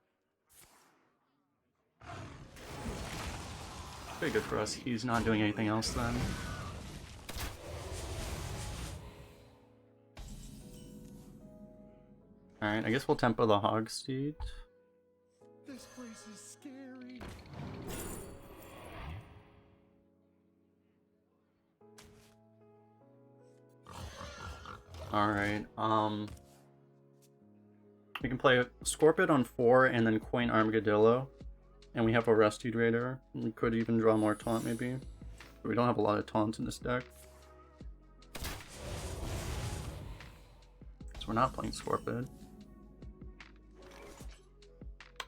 [SPEAKER 1] Pretty good for us. He's not doing anything else then. Alright, I guess we'll tempo the Hog Steed.
[SPEAKER 2] This place is scary.
[SPEAKER 1] Alright, we can play Scorpid on 4 and then coin Armadillo. And we have a Rescued Raider. We could even draw more taunt maybe. But we don't have a lot of taunts in this deck. So we're not playing Scorpid.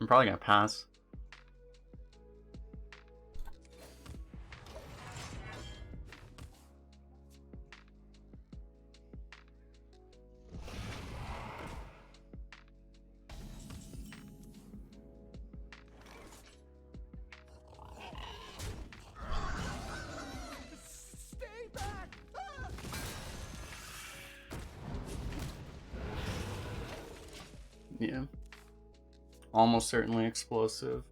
[SPEAKER 1] I'm probably gonna pass.
[SPEAKER 2] Stay back! Ah!
[SPEAKER 1] Yeah. Almost certainly explosive.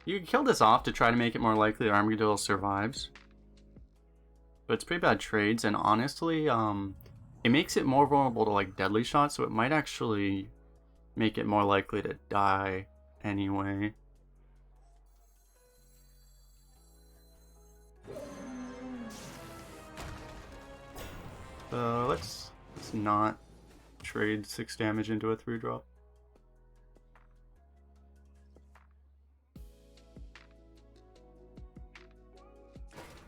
[SPEAKER 1] You can kill this off to try to make it more likely that Armadillo survives. But it's pretty bad trades, and honestly, it makes it more vulnerable to like deadly shots, so it might actually make it more likely to die anyway. So let's not trade 6 damage into a 3-drop.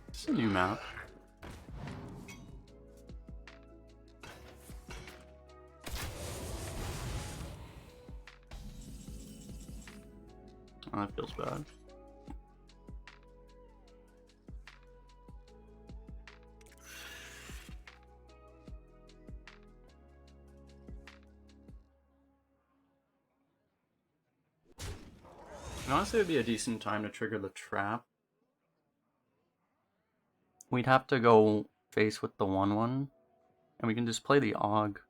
[SPEAKER 1] It's a new map. Oh, that feels bad. And honestly, it would be a decent time to trigger the trap. We'd have to go face with the 1/1, and we can just play the Og.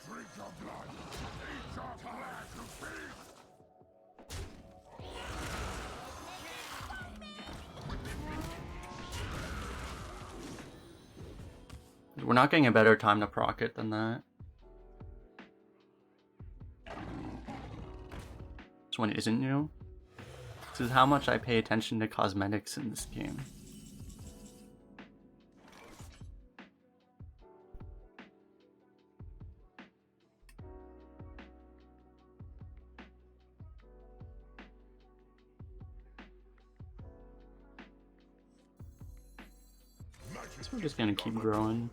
[SPEAKER 2] Drink your blood! Eat your flesh, you beast!
[SPEAKER 1] We're not getting a better time to proc it than that. This one isn't new. This is how much I pay attention to cosmetics in this game. So we're just gonna keep growing.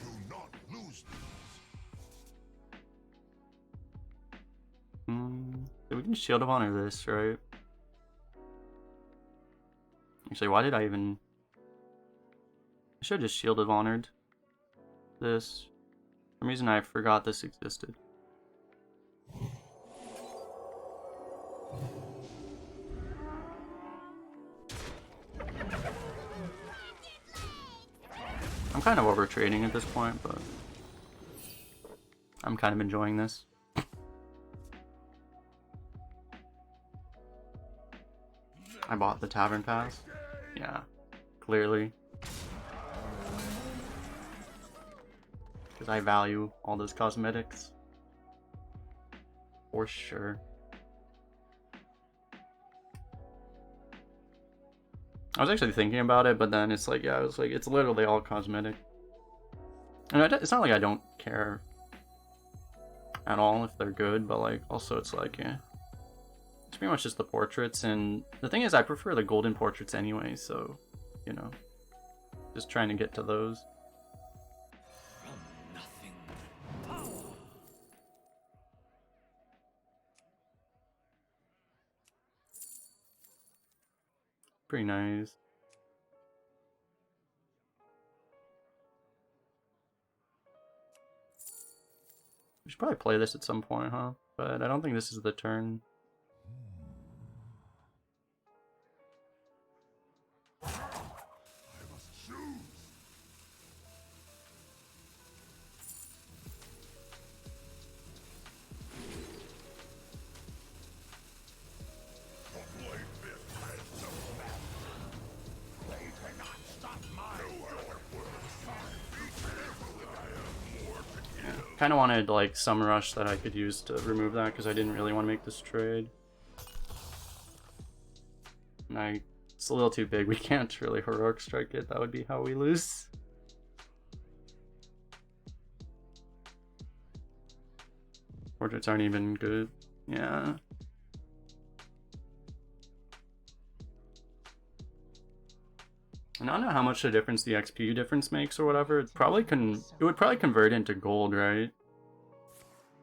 [SPEAKER 2] Do not lose
[SPEAKER 1] So we can Shield of Honor this, right? Actually, why did I even... I should have just Shield of Honored this. For some reason I forgot this existed. I'm kind of over trading at this point, but I'm kind of enjoying this. I bought the Tavern Pass. Yeah, clearly. Because I value all those cosmetics. For sure. I was actually thinking about it, but then it's like, yeah, I was like, it's literally all cosmetic. And it's not like I don't care at all if they're good, but like also it's like, yeah, it's pretty much just the portraits. And the thing is, I prefer the golden portraits anyway, so you know, just trying to get to those. Pretty nice. We should probably play this at some point, huh? But I don't think this is the turn. Kind of wanted like some rush that I could use to remove that because I didn't really want to make this trade. And it's a little too big. We can't really heroic strike it. That would be how we lose. Portraits aren't even good. Yeah. And I don't know how much the difference the XP difference makes or whatever. It would probably convert into gold, right?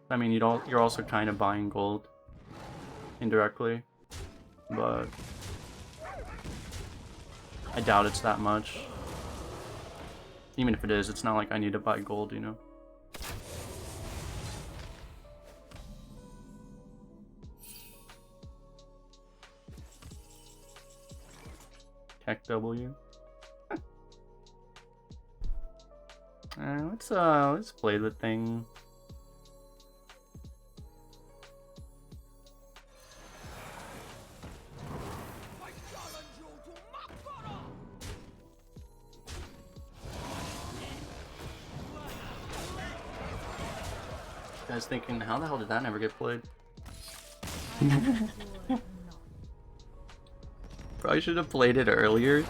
[SPEAKER 1] I mean, you're also kind of buying gold indirectly, but I doubt it's that much. Even if it is, it's not like I need to buy gold, you know. Tech W. Let's play the thing. Guys thinking, how the hell did that never get played? Probably should have played it earlier.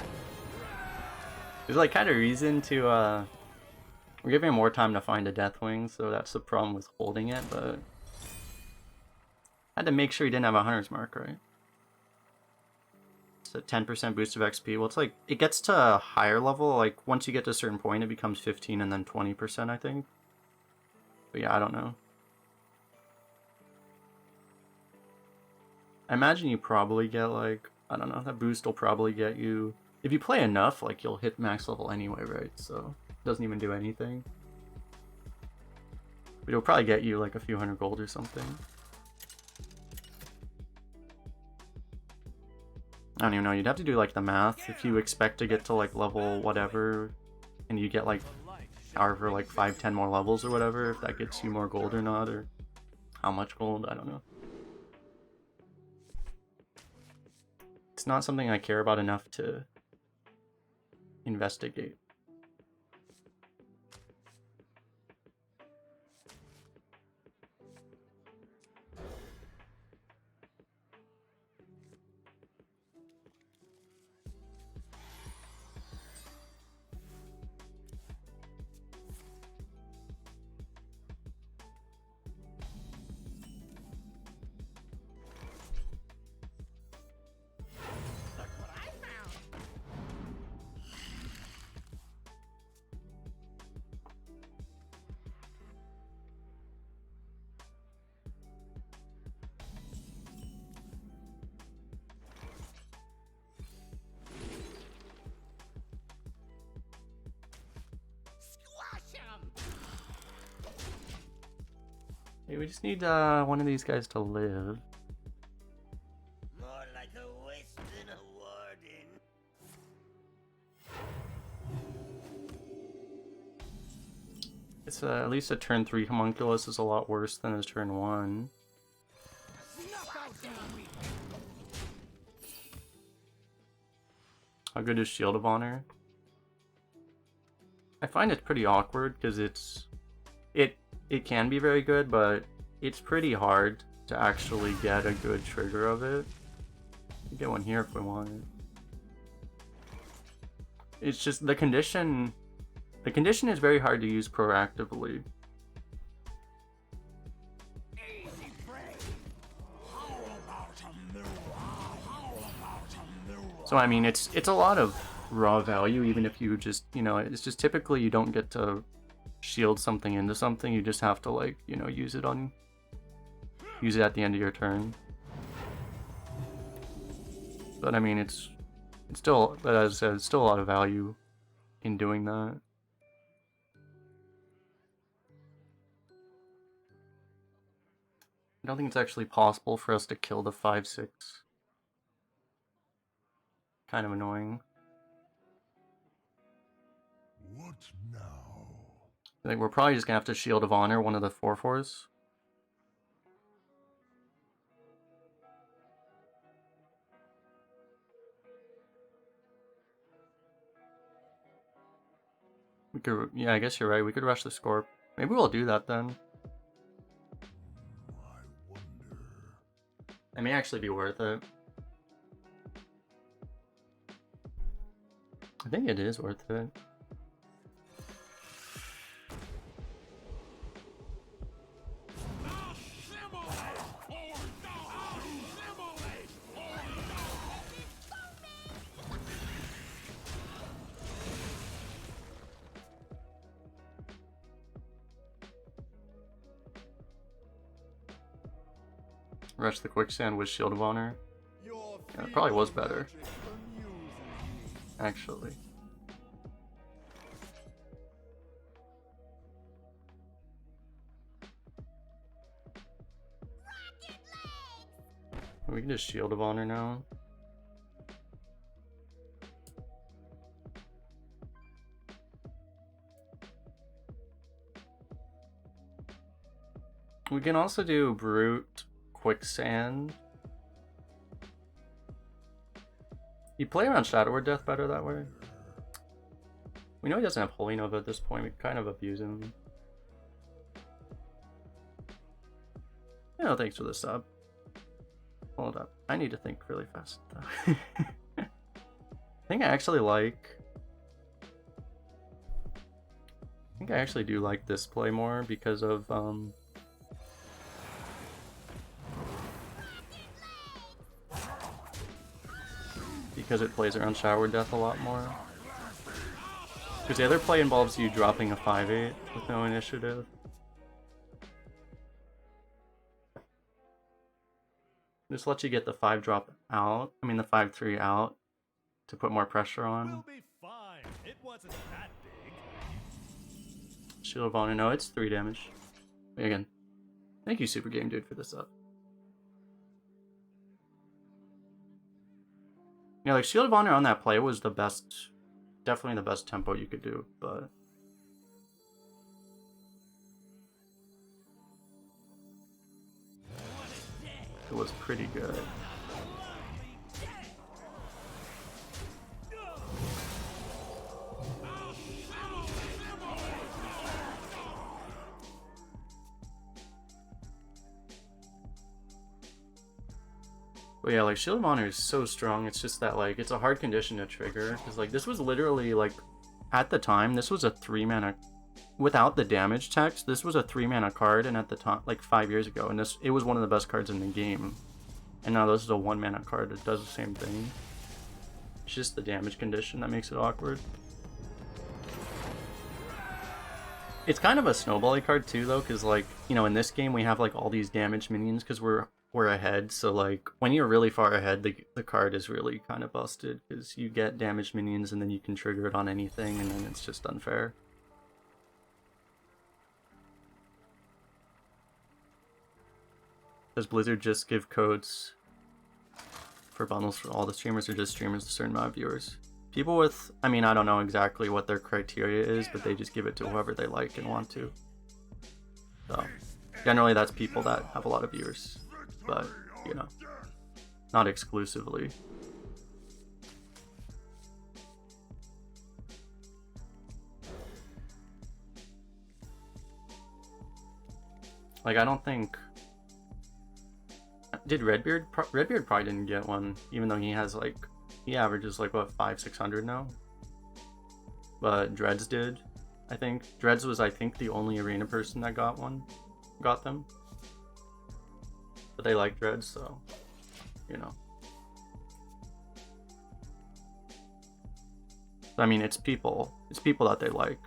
[SPEAKER 1] There's like kind of reason to we're giving him more time to find a Deathwing, so that's the problem with holding it, but I had to make sure he didn't have a Hunter's Mark, right? It's a 10% boost of XP. Well, it's like, it gets to a higher level, like once you get to a certain point, it becomes 15 and then 20%, I think. But yeah, I don't know. I imagine you probably get like, I don't know, that boost will probably get you, if you play enough, like you'll hit max level anyway, right? So doesn't even do anything. But it'll probably get you like a few hundred gold or something. I don't even know, you'd have to do like the math. If you expect to get to like level whatever, and you get like however like 5-10 more levels or whatever, if that gets you more gold or not, or how much gold, I don't know. It's not something I care about enough to investigate. Hey, we just need one of these guys to live.
[SPEAKER 2] More like a wisp than a warden.
[SPEAKER 1] It's at least a turn 3 homunculus is a lot worse than a turn 1. How good is Shield of Honor? I find it pretty awkward because it can be very good, but it's pretty hard to actually get a good trigger of it. We can get one here if we want it. It's just the condition The condition is very hard to use proactively.
[SPEAKER 2] Easy prey. How about a new eye? How about a new
[SPEAKER 1] So I mean, it's a lot of raw value, even if you just, you know, it's just typically you don't get to shield something into something. You just have to, like, you know, use it at the end of your turn. But I mean, it's still, but as I said, it's still a lot of value in doing that. I don't think it's actually possible for us to kill the 5/6. Kind of annoying.
[SPEAKER 2] What now?
[SPEAKER 1] I think we're probably just gonna have to Shield of Honor one of the 4/4s. We could, yeah, I guess you're right. We could rush the Scorp. Maybe we'll do that then.
[SPEAKER 2] I wonder.
[SPEAKER 1] It may actually be worth it. I think it is worth it. Rush the Quicksand with Shield of Honor. Yeah, it probably was better, actually. We can just Shield of Honor now. We can also do Brute, Quicksand. You play around Shadow Word Death better that way. We know he doesn't have Holy Nova at this point. We kind of abuse him. Yeah, thanks for the sub. Hold up. I need to think really fast, though. I think I actually like... I think I actually do like this play more because of, because it plays around Shower Death a lot more. Because the other play involves you dropping a 5/8 with no initiative. Just let you get the 5-drop out, I mean the 5/3 out, to put more pressure on.
[SPEAKER 4] We'll be fine. It wasn't that big.
[SPEAKER 1] Shield of Honor, no, it's 3 damage. Again, thank you Super Game Dude for this up. Yeah, like Shield of Honor on that play was the best, definitely the best tempo you could do, but it was pretty good. But yeah, like Shield of Honor is so strong. It's just that, like, it's a hard condition to trigger. Because, like, this was literally, like, at the time, this was a 3-mana, without the damage text, this was a 3-mana card, and at the time, like 5 years ago, and it was one of the best cards in the game. And now this is a 1-mana card that does the same thing. It's just the damage condition that makes it awkward. It's kind of a snowbally card too, though, because, like, you know, in this game we have, like, all these damage minions because we're ahead. So, like, when you're really far ahead, the card is really kind of busted because you get damage minions and then you can trigger it on anything, and then it's just unfair. Does Blizzard just give codes for bundles for all the streamers, or just streamers a certain amount of viewers? People with, I mean, I don't know exactly what their criteria is, but they just give it to whoever they like and want to. So, generally that's people that have a lot of viewers, but, you know, not exclusively. Like, I don't think... Did Redbeard? Redbeard probably didn't get one, even though he has, like, he averages, like, what, 500-600 now? But Dreads did. I think Dreads was, I think, the only arena person that got them. But they like Dreads, so you know. I mean, it's people that they like.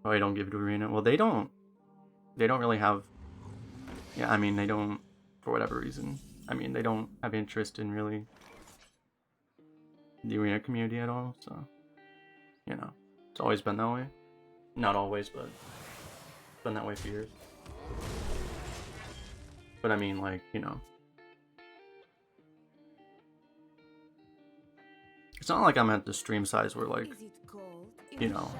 [SPEAKER 1] Oh, they don't give it to arena. Well, they don't really have. Yeah, I mean, they don't, for whatever reason. I mean, they don't have interest in really the arena community at all. So, you know, it's always been that way. Not always, but it's been that way for years. But I mean, like, you know, it's not like I'm at the stream size where, like,
[SPEAKER 3] Is it cold in
[SPEAKER 1] you
[SPEAKER 3] the
[SPEAKER 1] know,
[SPEAKER 3] shadows?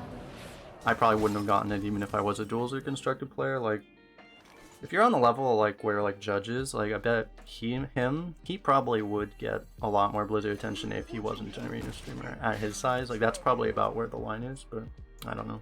[SPEAKER 1] I probably wouldn't have gotten it even if I was a duels or constructed player. Like, if you're on the level like where like judges, like I bet he probably would get a lot more Blizzard attention if he wasn't an arena streamer at his size. Like that's probably about where the line is, but I don't know.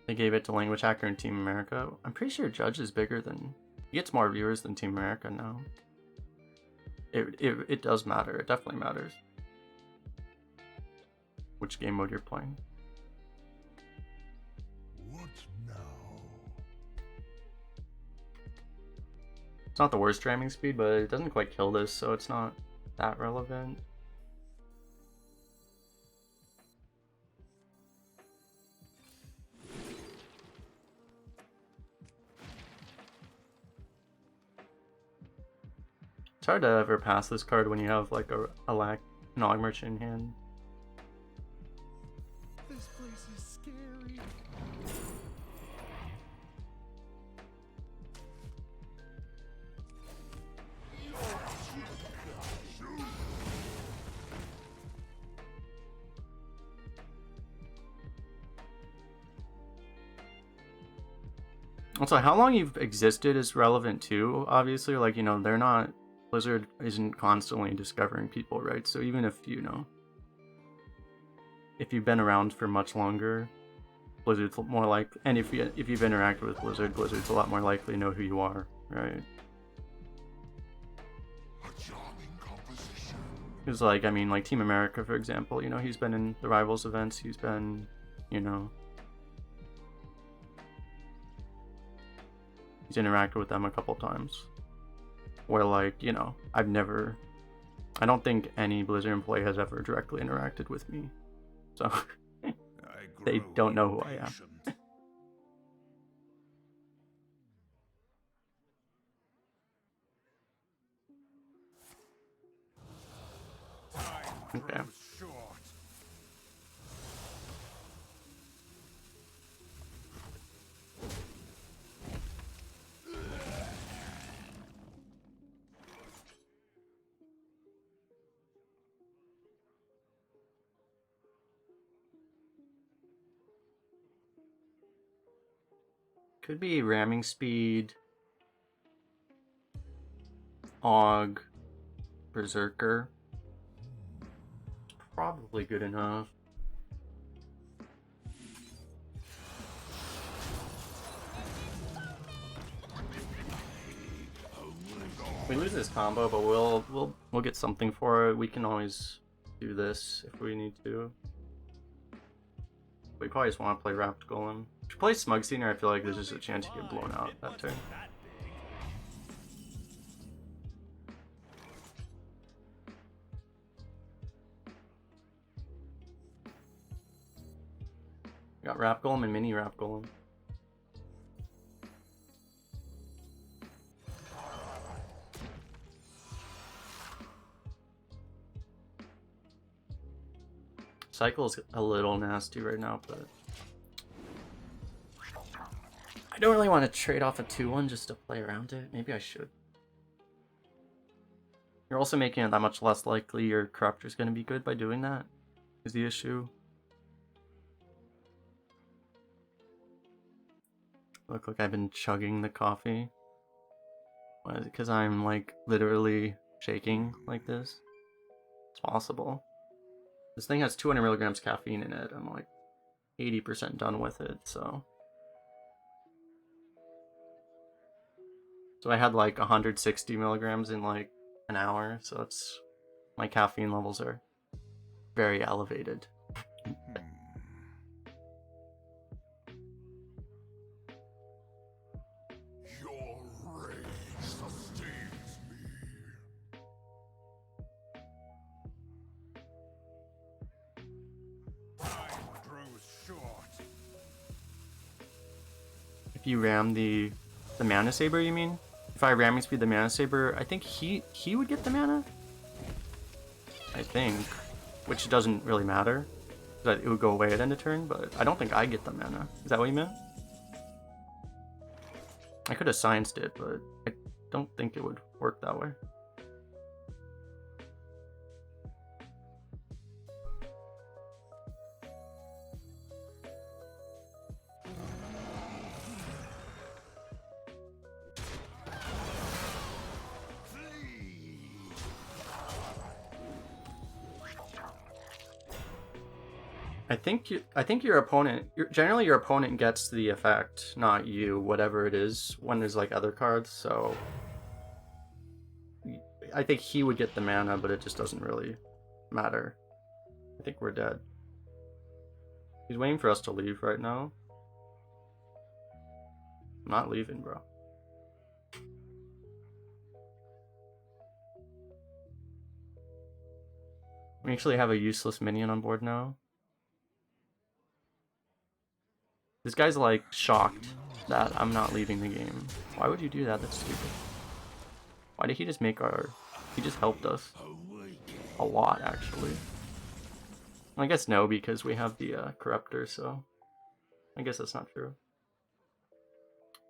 [SPEAKER 1] They gave it to Language Hacker and Team America. I'm pretty sure Judge is bigger than... He gets more viewers than Team America now. It does matter. It definitely matters. Which game mode you're playing.
[SPEAKER 2] What now?
[SPEAKER 1] It's not the worst ramming speed, but it doesn't quite kill this, so it's not that relevant. It's hard to ever pass this card when you have like an Og Merchant in hand.
[SPEAKER 2] This place is scary.
[SPEAKER 1] Also, how long you've existed is relevant too, obviously. Like, you know, they're not... Blizzard isn't constantly discovering people, right? So even if, you know, if you've been around for much longer, Blizzard's more like... And if you've interacted with Blizzard, Blizzard's a lot more likely to know who you are, right?
[SPEAKER 2] A charming composition.
[SPEAKER 1] Because, like, I mean, like, Team America, for example, you know, he's been in the Rivals events, he's been, you know... He's interacted with them a couple times. Where, like, you know, I don't think any Blizzard employee has ever directly interacted with me. So, they don't know who I am. Okay. Could be ramming speed, Og, Berserker. Probably good enough. We lose this combo, but we'll get something for it. We can always do this if we need to. We probably just want to play Wrapped Golem. If you play Smug Senior, I feel like there's just a chance you get blown out that turn. Got Wrap Golem and Mini Wrap Golem. Cycle's a little nasty right now, but I don't really want to trade off a 2-1 just to play around it. Maybe I should. You're also making it that much less likely your corruptor's going to be good by doing that, is the issue. Look like I've been chugging the coffee. Why is it? Because I'm like literally shaking like this? It's possible. This thing has 200 milligrams caffeine in it. I'm like 80% done with it, so. So I had like 160 milligrams in like an hour, so it's, my caffeine levels are very elevated.
[SPEAKER 2] Your rage sustains me. Time grows short.
[SPEAKER 1] If you ram the mana saber, you mean? If I ram speed the mana saber, I think he would get the mana. I think, which doesn't really matter, that it would go away at end of turn. But I don't think I get the mana. Is that what you meant? I could have scienced it, but I don't think it would work that way. I think your opponent, generally your opponent gets the effect, not you, whatever it is, when there's like other cards, so I think he would get the mana, but it just doesn't really matter. I think we're dead. He's waiting for us to leave right now. I'm not leaving, bro. We actually have a useless minion on board now. This guy's like shocked that I'm not leaving the game. Why would you do that? That's stupid. Why did he just make our... He just helped us. A lot, actually. I guess no, because we have the corruptor, so... I guess that's not true.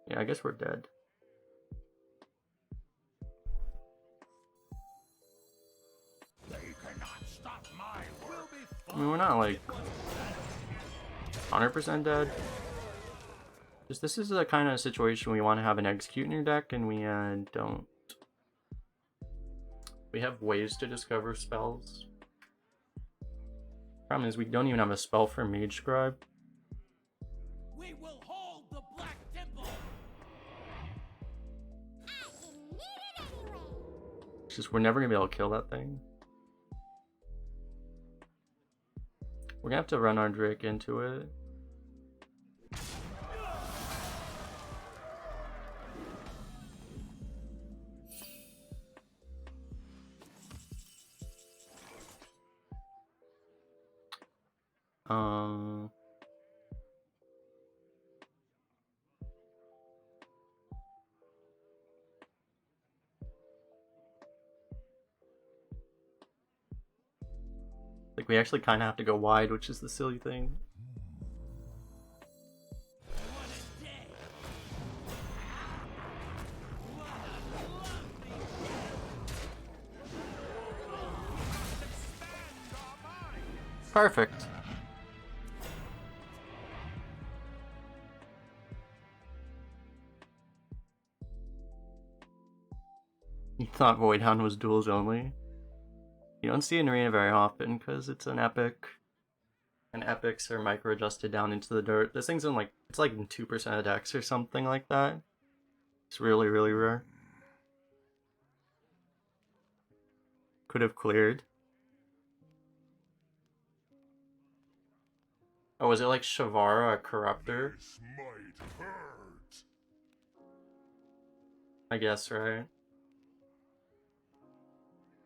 [SPEAKER 1] Yeah, I guess we're dead.
[SPEAKER 2] They cannot stop my work.
[SPEAKER 1] I mean, we're not like 100% dead. Just this is the kind of situation we want to have an execute in your deck, and we don't. We have ways to discover spells. Problem is we don't even have a spell for Mage Scribe.
[SPEAKER 5] We will hold the Black Temple.
[SPEAKER 1] It's just we're never gonna be able to kill that thing. We're gonna have to run our Drake into it. Like we actually kind of have to go wide, which is the silly thing. Perfect. You thought Voidhound was duels only? You don't see an arena very often because it's an epic. And epics are micro adjusted down into the dirt. This thing's in like, it's like in 2% of decks or something like that. It's really, really rare. Could have cleared. Oh, was it like Shavara, a corruptor?
[SPEAKER 2] This might hurt.
[SPEAKER 1] I guess, right?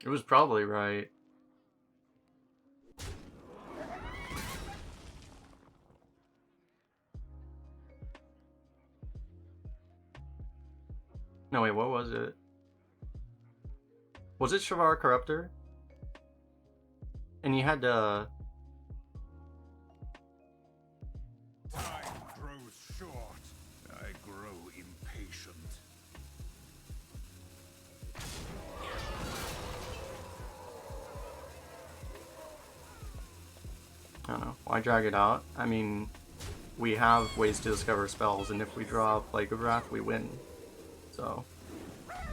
[SPEAKER 1] It was probably right. No, wait, what was it? Was it Shavara Corruptor? And you had to...
[SPEAKER 2] Time grows short. I grow impatient.
[SPEAKER 1] Why drag it out? I mean, we have ways to discover spells, and if we draw Plague of Wrath, we win. So.
[SPEAKER 2] Weapons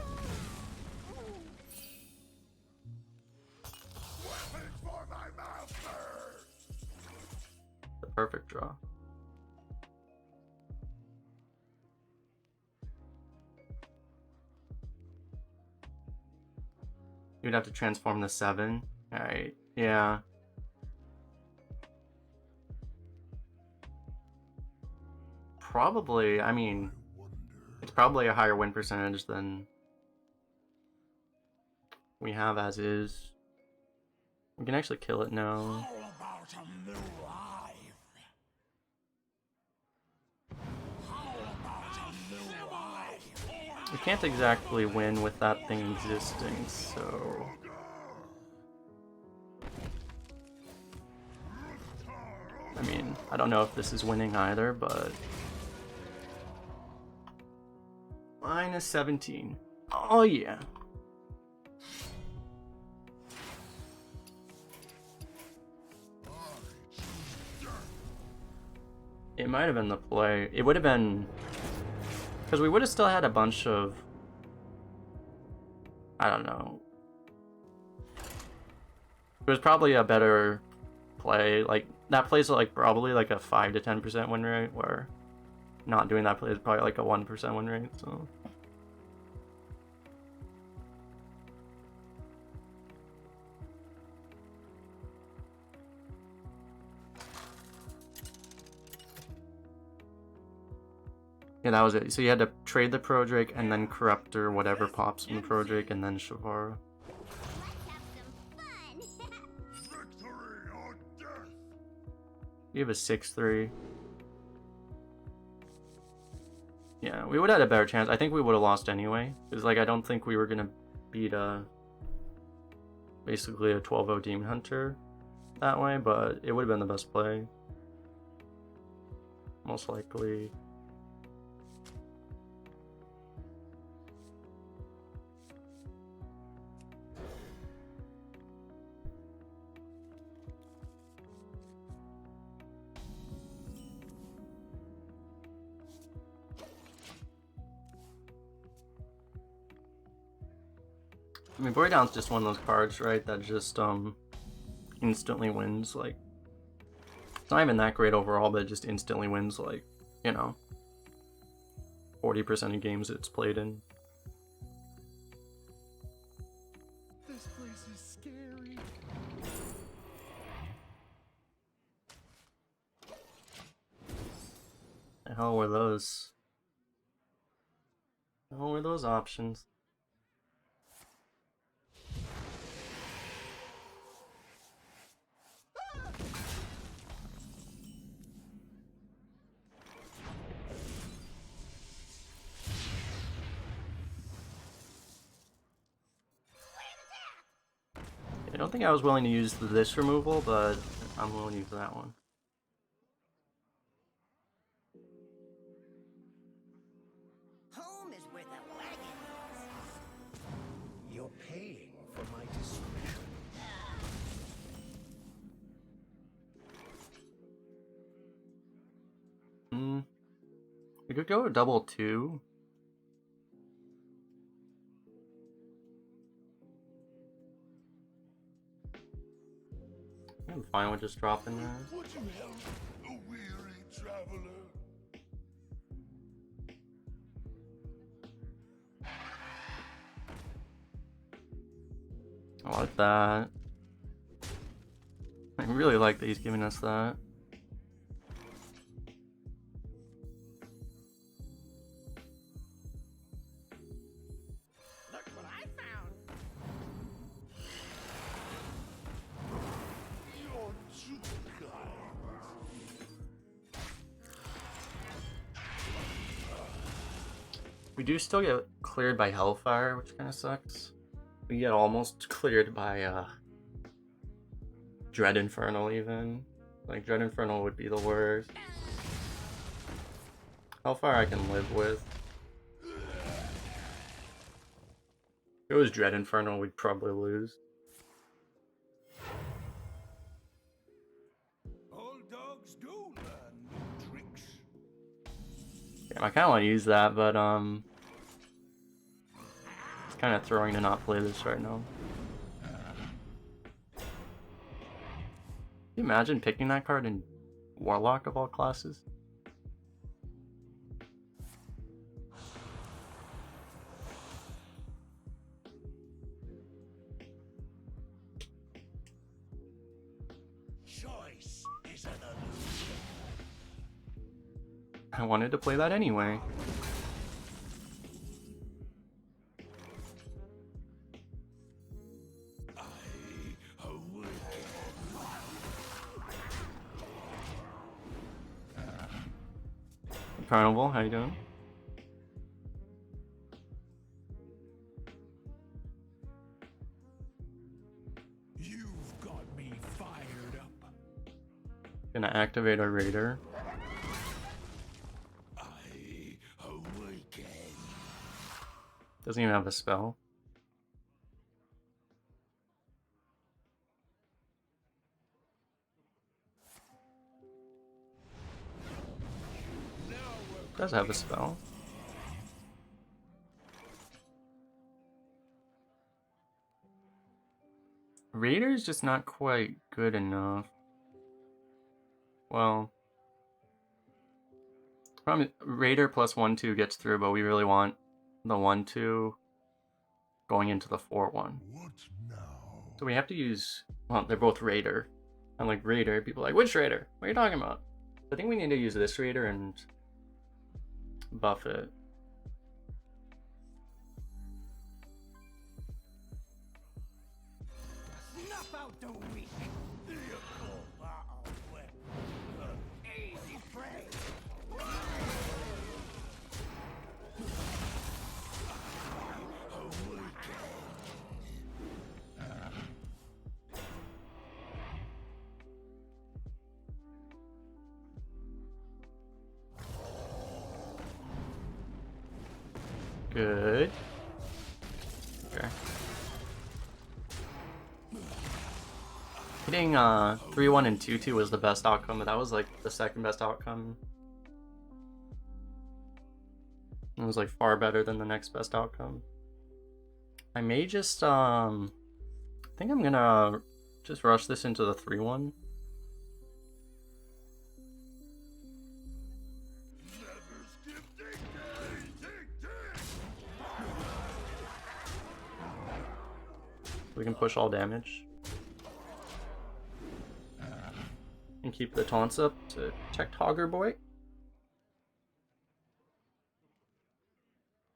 [SPEAKER 2] for my master!
[SPEAKER 1] The perfect draw. You'd have to transform the 7. Alright, yeah. Probably, I mean, it's probably a higher win percentage than we have as is. We can actually kill it now.
[SPEAKER 2] How about a new life? How about a new life?
[SPEAKER 1] We can't exactly win with that thing existing, so... I mean, I don't know if this is winning either, but... Minus 17. Oh yeah. It might have been the play. It would have been... Because we would have still had a bunch of... I don't know. It was probably a better play. Like, that play's like probably like a 5 to 10% win rate, where not doing that play is probably like a 1% win rate, so... Yeah, that was it. So you had to trade the Pro Drake and then Corrupt or whatever pops from the Pro Drake and then Shavara.
[SPEAKER 2] Victory or death!
[SPEAKER 1] You have a 6-3. Yeah, we would have had a better chance. I think we would have lost anyway. Because, like, I don't think we were going to beat basically a 12-0 Demon Hunter that way, but it would have been the best play. Most likely. I mean, Boredown's just one of those cards, right, that just instantly wins, like, it's not even that great overall, but it just instantly wins, like, you know, 40% of games it's played in.
[SPEAKER 5] This place is scary.
[SPEAKER 1] The hell were those? The hell were those options? I don't think I was willing to use this removal, but I'm willing to use that one.
[SPEAKER 3] Home is where the wagon is.
[SPEAKER 4] You're paying for my discretion.
[SPEAKER 1] We could go a double 2. I'm fine with just dropping that.
[SPEAKER 2] Would you help a weary traveler?
[SPEAKER 1] I like that. I really like that he's giving us that.
[SPEAKER 5] Look what I found.
[SPEAKER 2] You're too kind.
[SPEAKER 1] We do still get cleared by Hellfire, which kind of sucks. We get almost cleared by Dread Infernal even. Like, Dread Infernal would be the worst. Hellfire I can live with. If it was Dread Infernal, we'd probably lose.
[SPEAKER 5] Hold
[SPEAKER 1] Damn, I kind of want to use that, but it's kind of throwing to not play this right now. Can you imagine picking that card in Warlock of all classes?
[SPEAKER 2] Choice is an illusion.
[SPEAKER 1] I wanted to play that anyway.
[SPEAKER 2] I awaken.
[SPEAKER 1] Carnival, how you doing?
[SPEAKER 2] You've got me fired up.
[SPEAKER 1] Gonna activate our Raider.
[SPEAKER 2] I awaken.
[SPEAKER 1] Doesn't even have a spell. Does have a spell. Raider's just not quite good enough. Well, probably Raider plus 1/2 gets through, but we really want the 1/2 going into the 4/1.
[SPEAKER 2] What now?
[SPEAKER 1] So we have to use, well, they're both Raider. I'm like, Raider, people are like, which Raider? What are you talking about? I think we need to use this Raider and buff it.
[SPEAKER 5] Snuff out the weak.
[SPEAKER 2] You call that a weapon?
[SPEAKER 5] Easy prey.
[SPEAKER 1] Good. Okay. Hitting 3/1 and 2/2 was the best outcome, but that was like the second best outcome. It was like far better than the next best outcome. I may just I think I'm gonna just rush this into the 3/1. We can push all damage. And keep the taunts up to protect Hogger boy.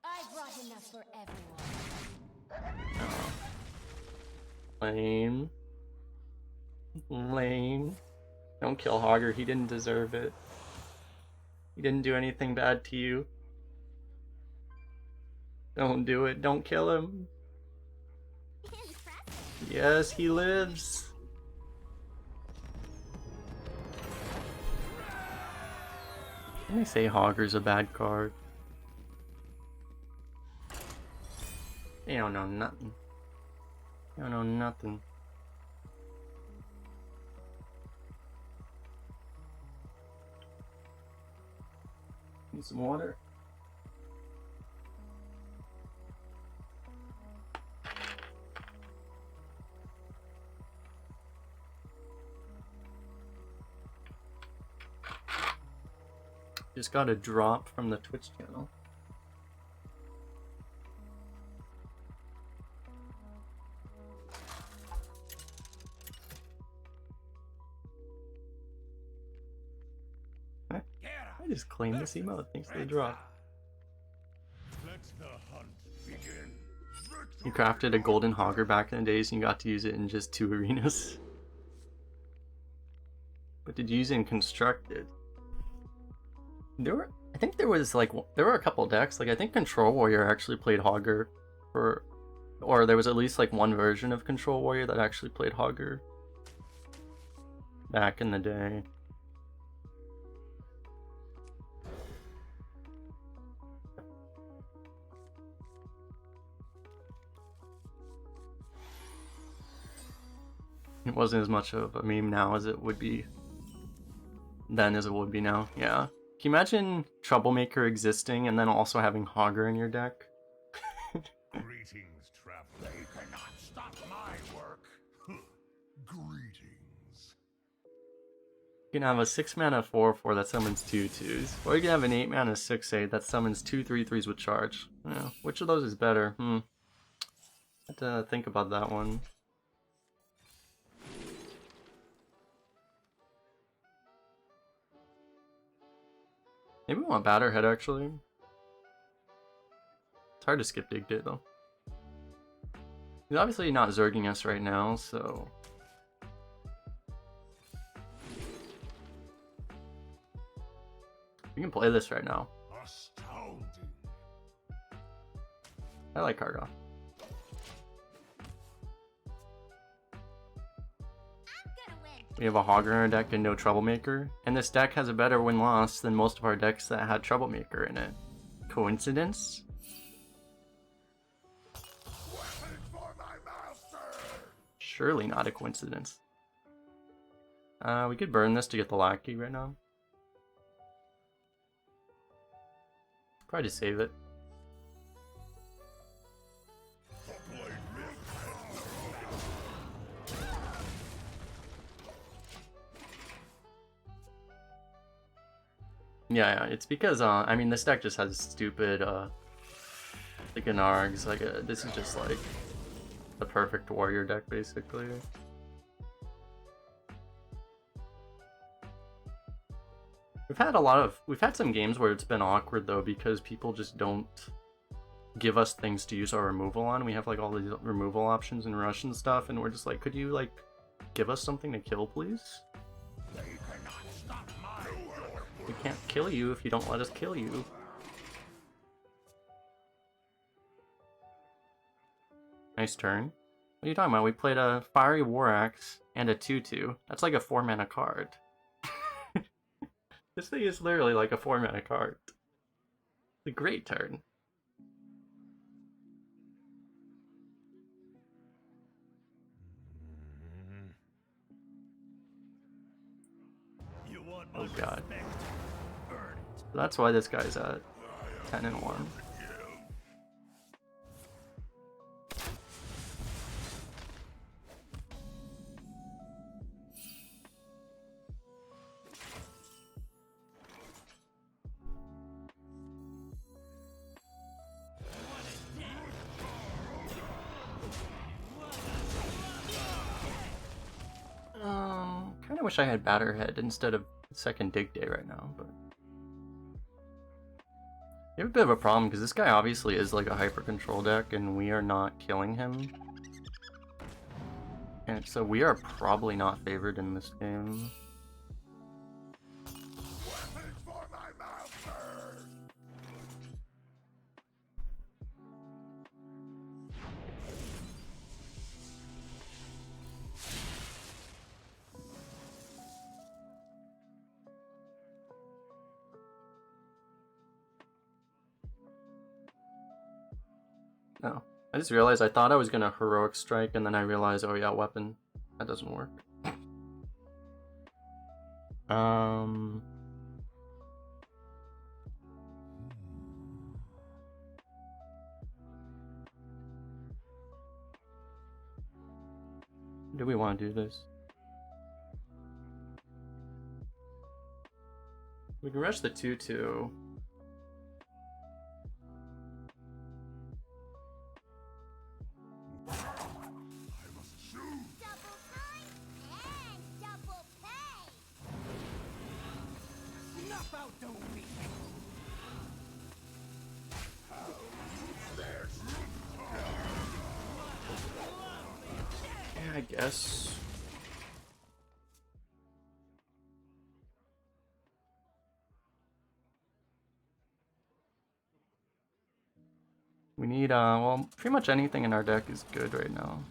[SPEAKER 3] I brought enough for everyone.
[SPEAKER 1] Lame. Lame. Don't kill Hogger, he didn't deserve it. He didn't do anything bad to you. Don't do it, don't kill him. Yes, he lives. Can I say Hogger's a bad card? They don't know nothing. They don't know nothing. Need some water. Just got a drop from the Twitch channel. I just claimed this emote thanks to the drop.
[SPEAKER 2] Let the hunt begin.
[SPEAKER 1] You crafted a golden Hogger back in the days and you got to use it in just 2 arenas. But did you use it in constructed? I think there were a couple decks. Like I think Control Warrior actually played Hogger or there was at least like one version of Control Warrior that actually played Hogger back in the day. It wasn't as much of a meme now as it would be then as it would be now. Yeah. Can you imagine Troublemaker existing and then also having Hogger in your deck?
[SPEAKER 2] Greetings, traveler. They cannot stop my work. Greetings.
[SPEAKER 1] You can have a 6 mana 4/4 that summons 2/2s, or you can have an 8 mana 6/8 that summons 2 3/3s with charge. Yeah, which of those is better? I have to think about that one. Maybe we want Batterhead actually. It's hard to skip Dig Day though. He's obviously not Zerging us right now, so. We can play this right now.
[SPEAKER 2] Astounding.
[SPEAKER 1] I like Karga. We have a Hogger in our deck and no Troublemaker, and this deck has a better win-loss than most of our decks that had Troublemaker in it. Coincidence?
[SPEAKER 2] Weapons for my master.
[SPEAKER 1] Surely not a coincidence. We could burn this to get the Lackey right now. Probably just save it. Yeah, it's because I mean this deck just has stupid the Gan'args. Like this is just like the perfect warrior deck basically. We've had some games where it's been awkward though because people just don't give us things to use our removal on. We have like all these removal options and rush and stuff, and we're just like, could you like give us something to kill, please? We can't kill you if you don't let us kill you. Nice turn. What are you talking about? We played a Fiery War Axe and a 2/2. That's like a 4 mana card. This thing is literally like a 4 mana card. It's a great turn. Oh god. So that's why this guy's at 10-1. Kind of wish I had Batterhead instead of second Dig Day right now, but we have a bit of a problem because this guy obviously is like a hyper control deck and we are not killing him. And so we are probably not favored in this game.
[SPEAKER 2] Weapons for my master.
[SPEAKER 1] No. I just realized I thought I was gonna Heroic Strike and then I realized, oh yeah, weapon. That doesn't work. Do we want to do this? We can rush the 2/2. I guess. We need, well, pretty much anything in our deck is good right now.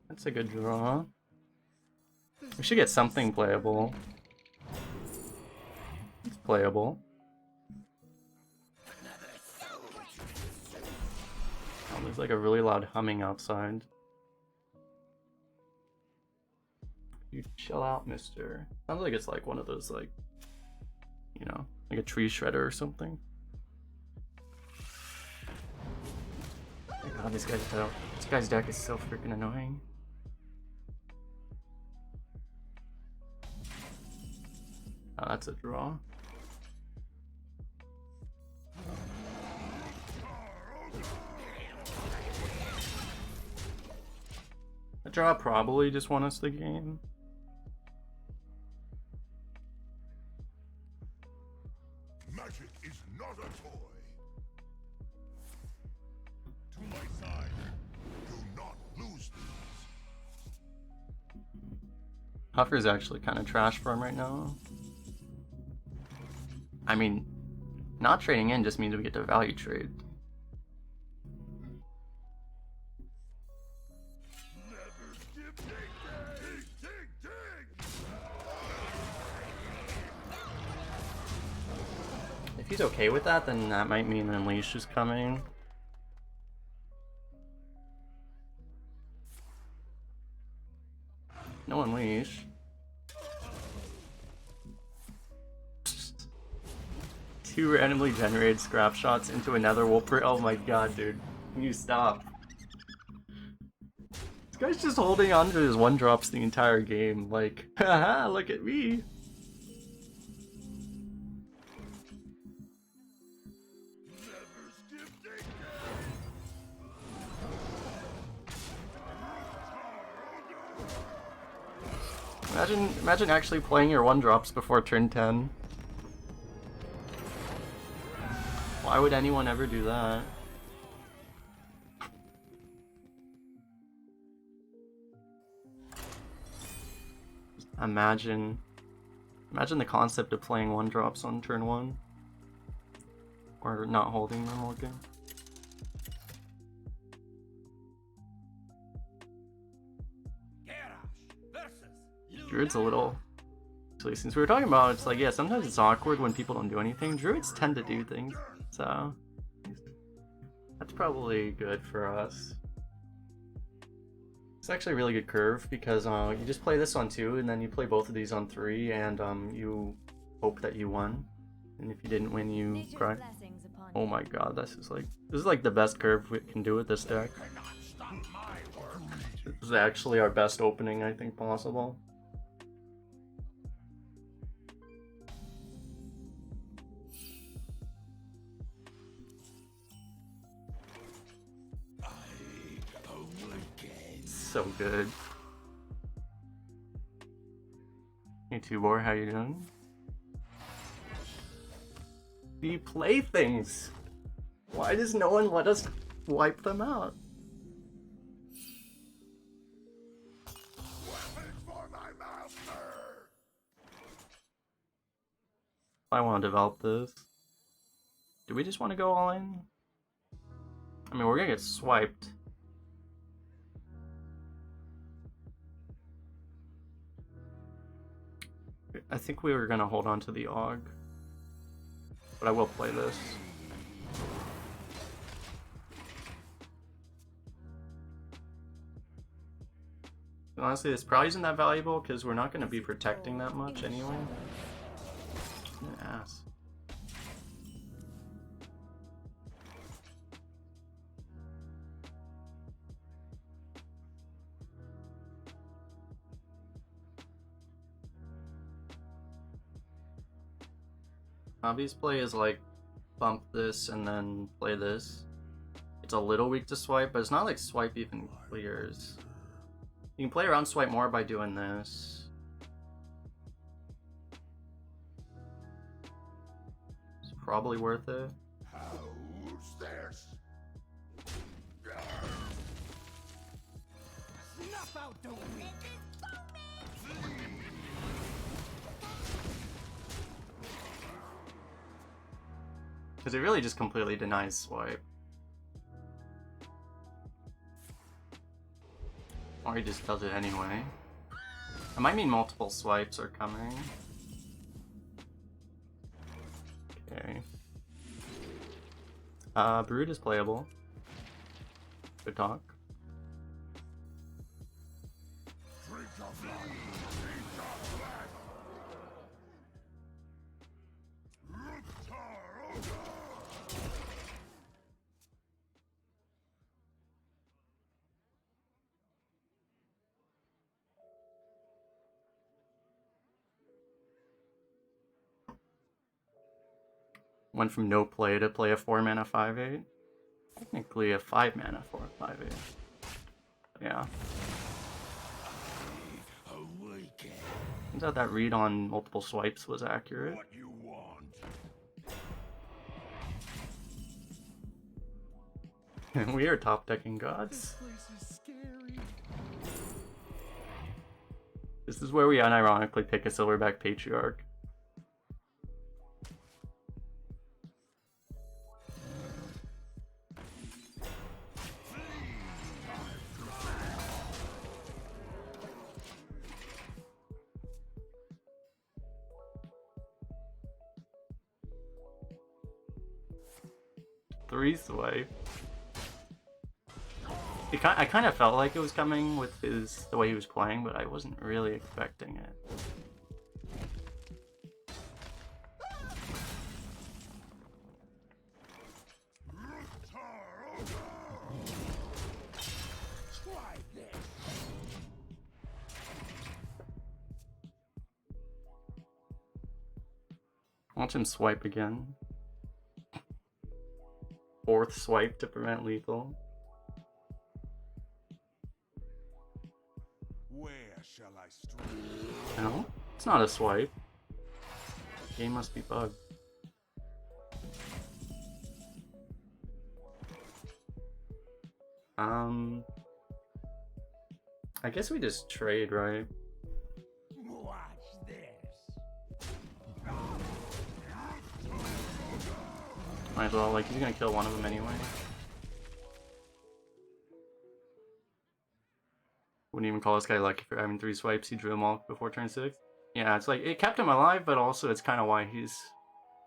[SPEAKER 1] That's a good draw. We should get something playable. It's playable. Oh, there's like a really loud humming outside. You chill out, mister. Sounds like it's like one of those, like, you know, like a tree shredder or something. Oh my god, this guy's deck is so freaking annoying. Oh, that's a draw. A draw probably just won us the game.
[SPEAKER 2] Magic is not a toy. To my side. Do not lose these.
[SPEAKER 1] Huffer's actually kind of trash for him right now. I mean, not trading in just means we get to value trade. If he's okay with that, then that might mean Unleash is coming. No Unleash. Two randomly generated scrap shots into another Wolper. Oh my god, dude. Can you stop? This guy's just holding on to his one drops the entire game. Like, haha, look at me. Imagine actually playing your one drops before turn 10. Why would anyone ever do that? Imagine the concept of playing one drops on turn 1. Or not holding them all game. Druid's a little... Actually, since we were talking about, it's like, yeah, sometimes it's awkward when people don't do anything. Druids tend to do things, so... That's probably good for us. It's actually a really good curve, because you just play this on 2, and then you play both of these on 3, and you hope that you won. And if you didn't win, you cry. Oh my god, this is like the best curve we can do with this deck. This is actually our best opening, I think, possible. So good. Hey Tubor, how you doing? The playthings! Why does no one let us wipe them out?
[SPEAKER 2] Weapons for my master.
[SPEAKER 1] I want to develop this. Do we just want to go all in? I mean, we're gonna get swiped. I think we were gonna hold on to the AUG, but I will play this. And honestly, this probably isn't that valuable because we're not gonna be protecting that much anyway. An ass. Obvious play is like bump this and then play this. It's a little weak to swipe, but it's not like swipe even clears. You can play around swipe more by doing this. It's probably worth it.
[SPEAKER 2] How's this?
[SPEAKER 5] Snuff out the weak.
[SPEAKER 1] Because it really just completely denies swipe. Or he just does it anyway. It might mean multiple swipes are coming. Okay. Brood is playable. Good talk.
[SPEAKER 2] Drink of life.
[SPEAKER 1] Went from no play to play a 4 mana 5/8. Technically a 5 mana for a 5/8. Yeah.
[SPEAKER 2] Awaken.
[SPEAKER 1] Turns out that read on multiple swipes was accurate.
[SPEAKER 2] What you want?
[SPEAKER 1] We are top decking gods.
[SPEAKER 2] Place is scary.
[SPEAKER 1] This is where we unironically pick a Silverback Patriarch. Three swipe. I kind of felt like it was coming with the way he was playing, but I wasn't really expecting it.
[SPEAKER 2] Try this.
[SPEAKER 1] Watch him swipe again. Fourth swipe to prevent lethal.
[SPEAKER 2] Where shall I strike?
[SPEAKER 1] No, it's not a swipe. Game must be bugged. I guess we just trade, right?
[SPEAKER 2] Watch this.
[SPEAKER 1] Might as well, like, he's gonna kill one of them anyway. Wouldn't even call this guy lucky for having 3 swipes. He drew them all before turn 6. Yeah, it's like, it kept him alive, but also it's kind of why he's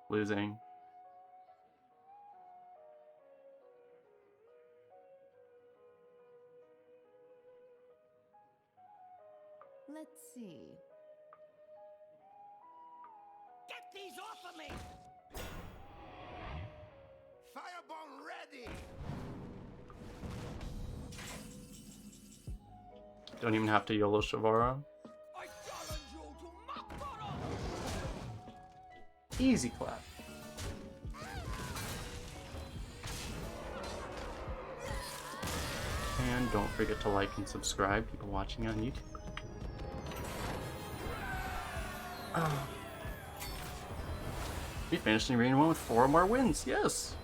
[SPEAKER 1] losing.
[SPEAKER 3] Let's see.
[SPEAKER 5] Get these off of me!
[SPEAKER 2] Firebomb ready.
[SPEAKER 1] Don't even have to YOLO Shavara.
[SPEAKER 5] I challenge you to Makbara!
[SPEAKER 1] Easy clap. And don't forget to like and subscribe, people watching on YouTube. We finished in Arena 1 with 4 more wins, yes!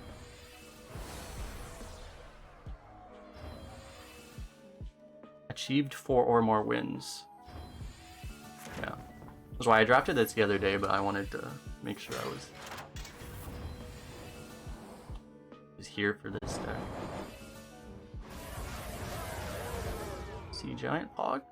[SPEAKER 1] Achieved 4 or more wins. Yeah. That's why I drafted this the other day, but I wanted to make sure I was here for this deck. Sea Giant Hog.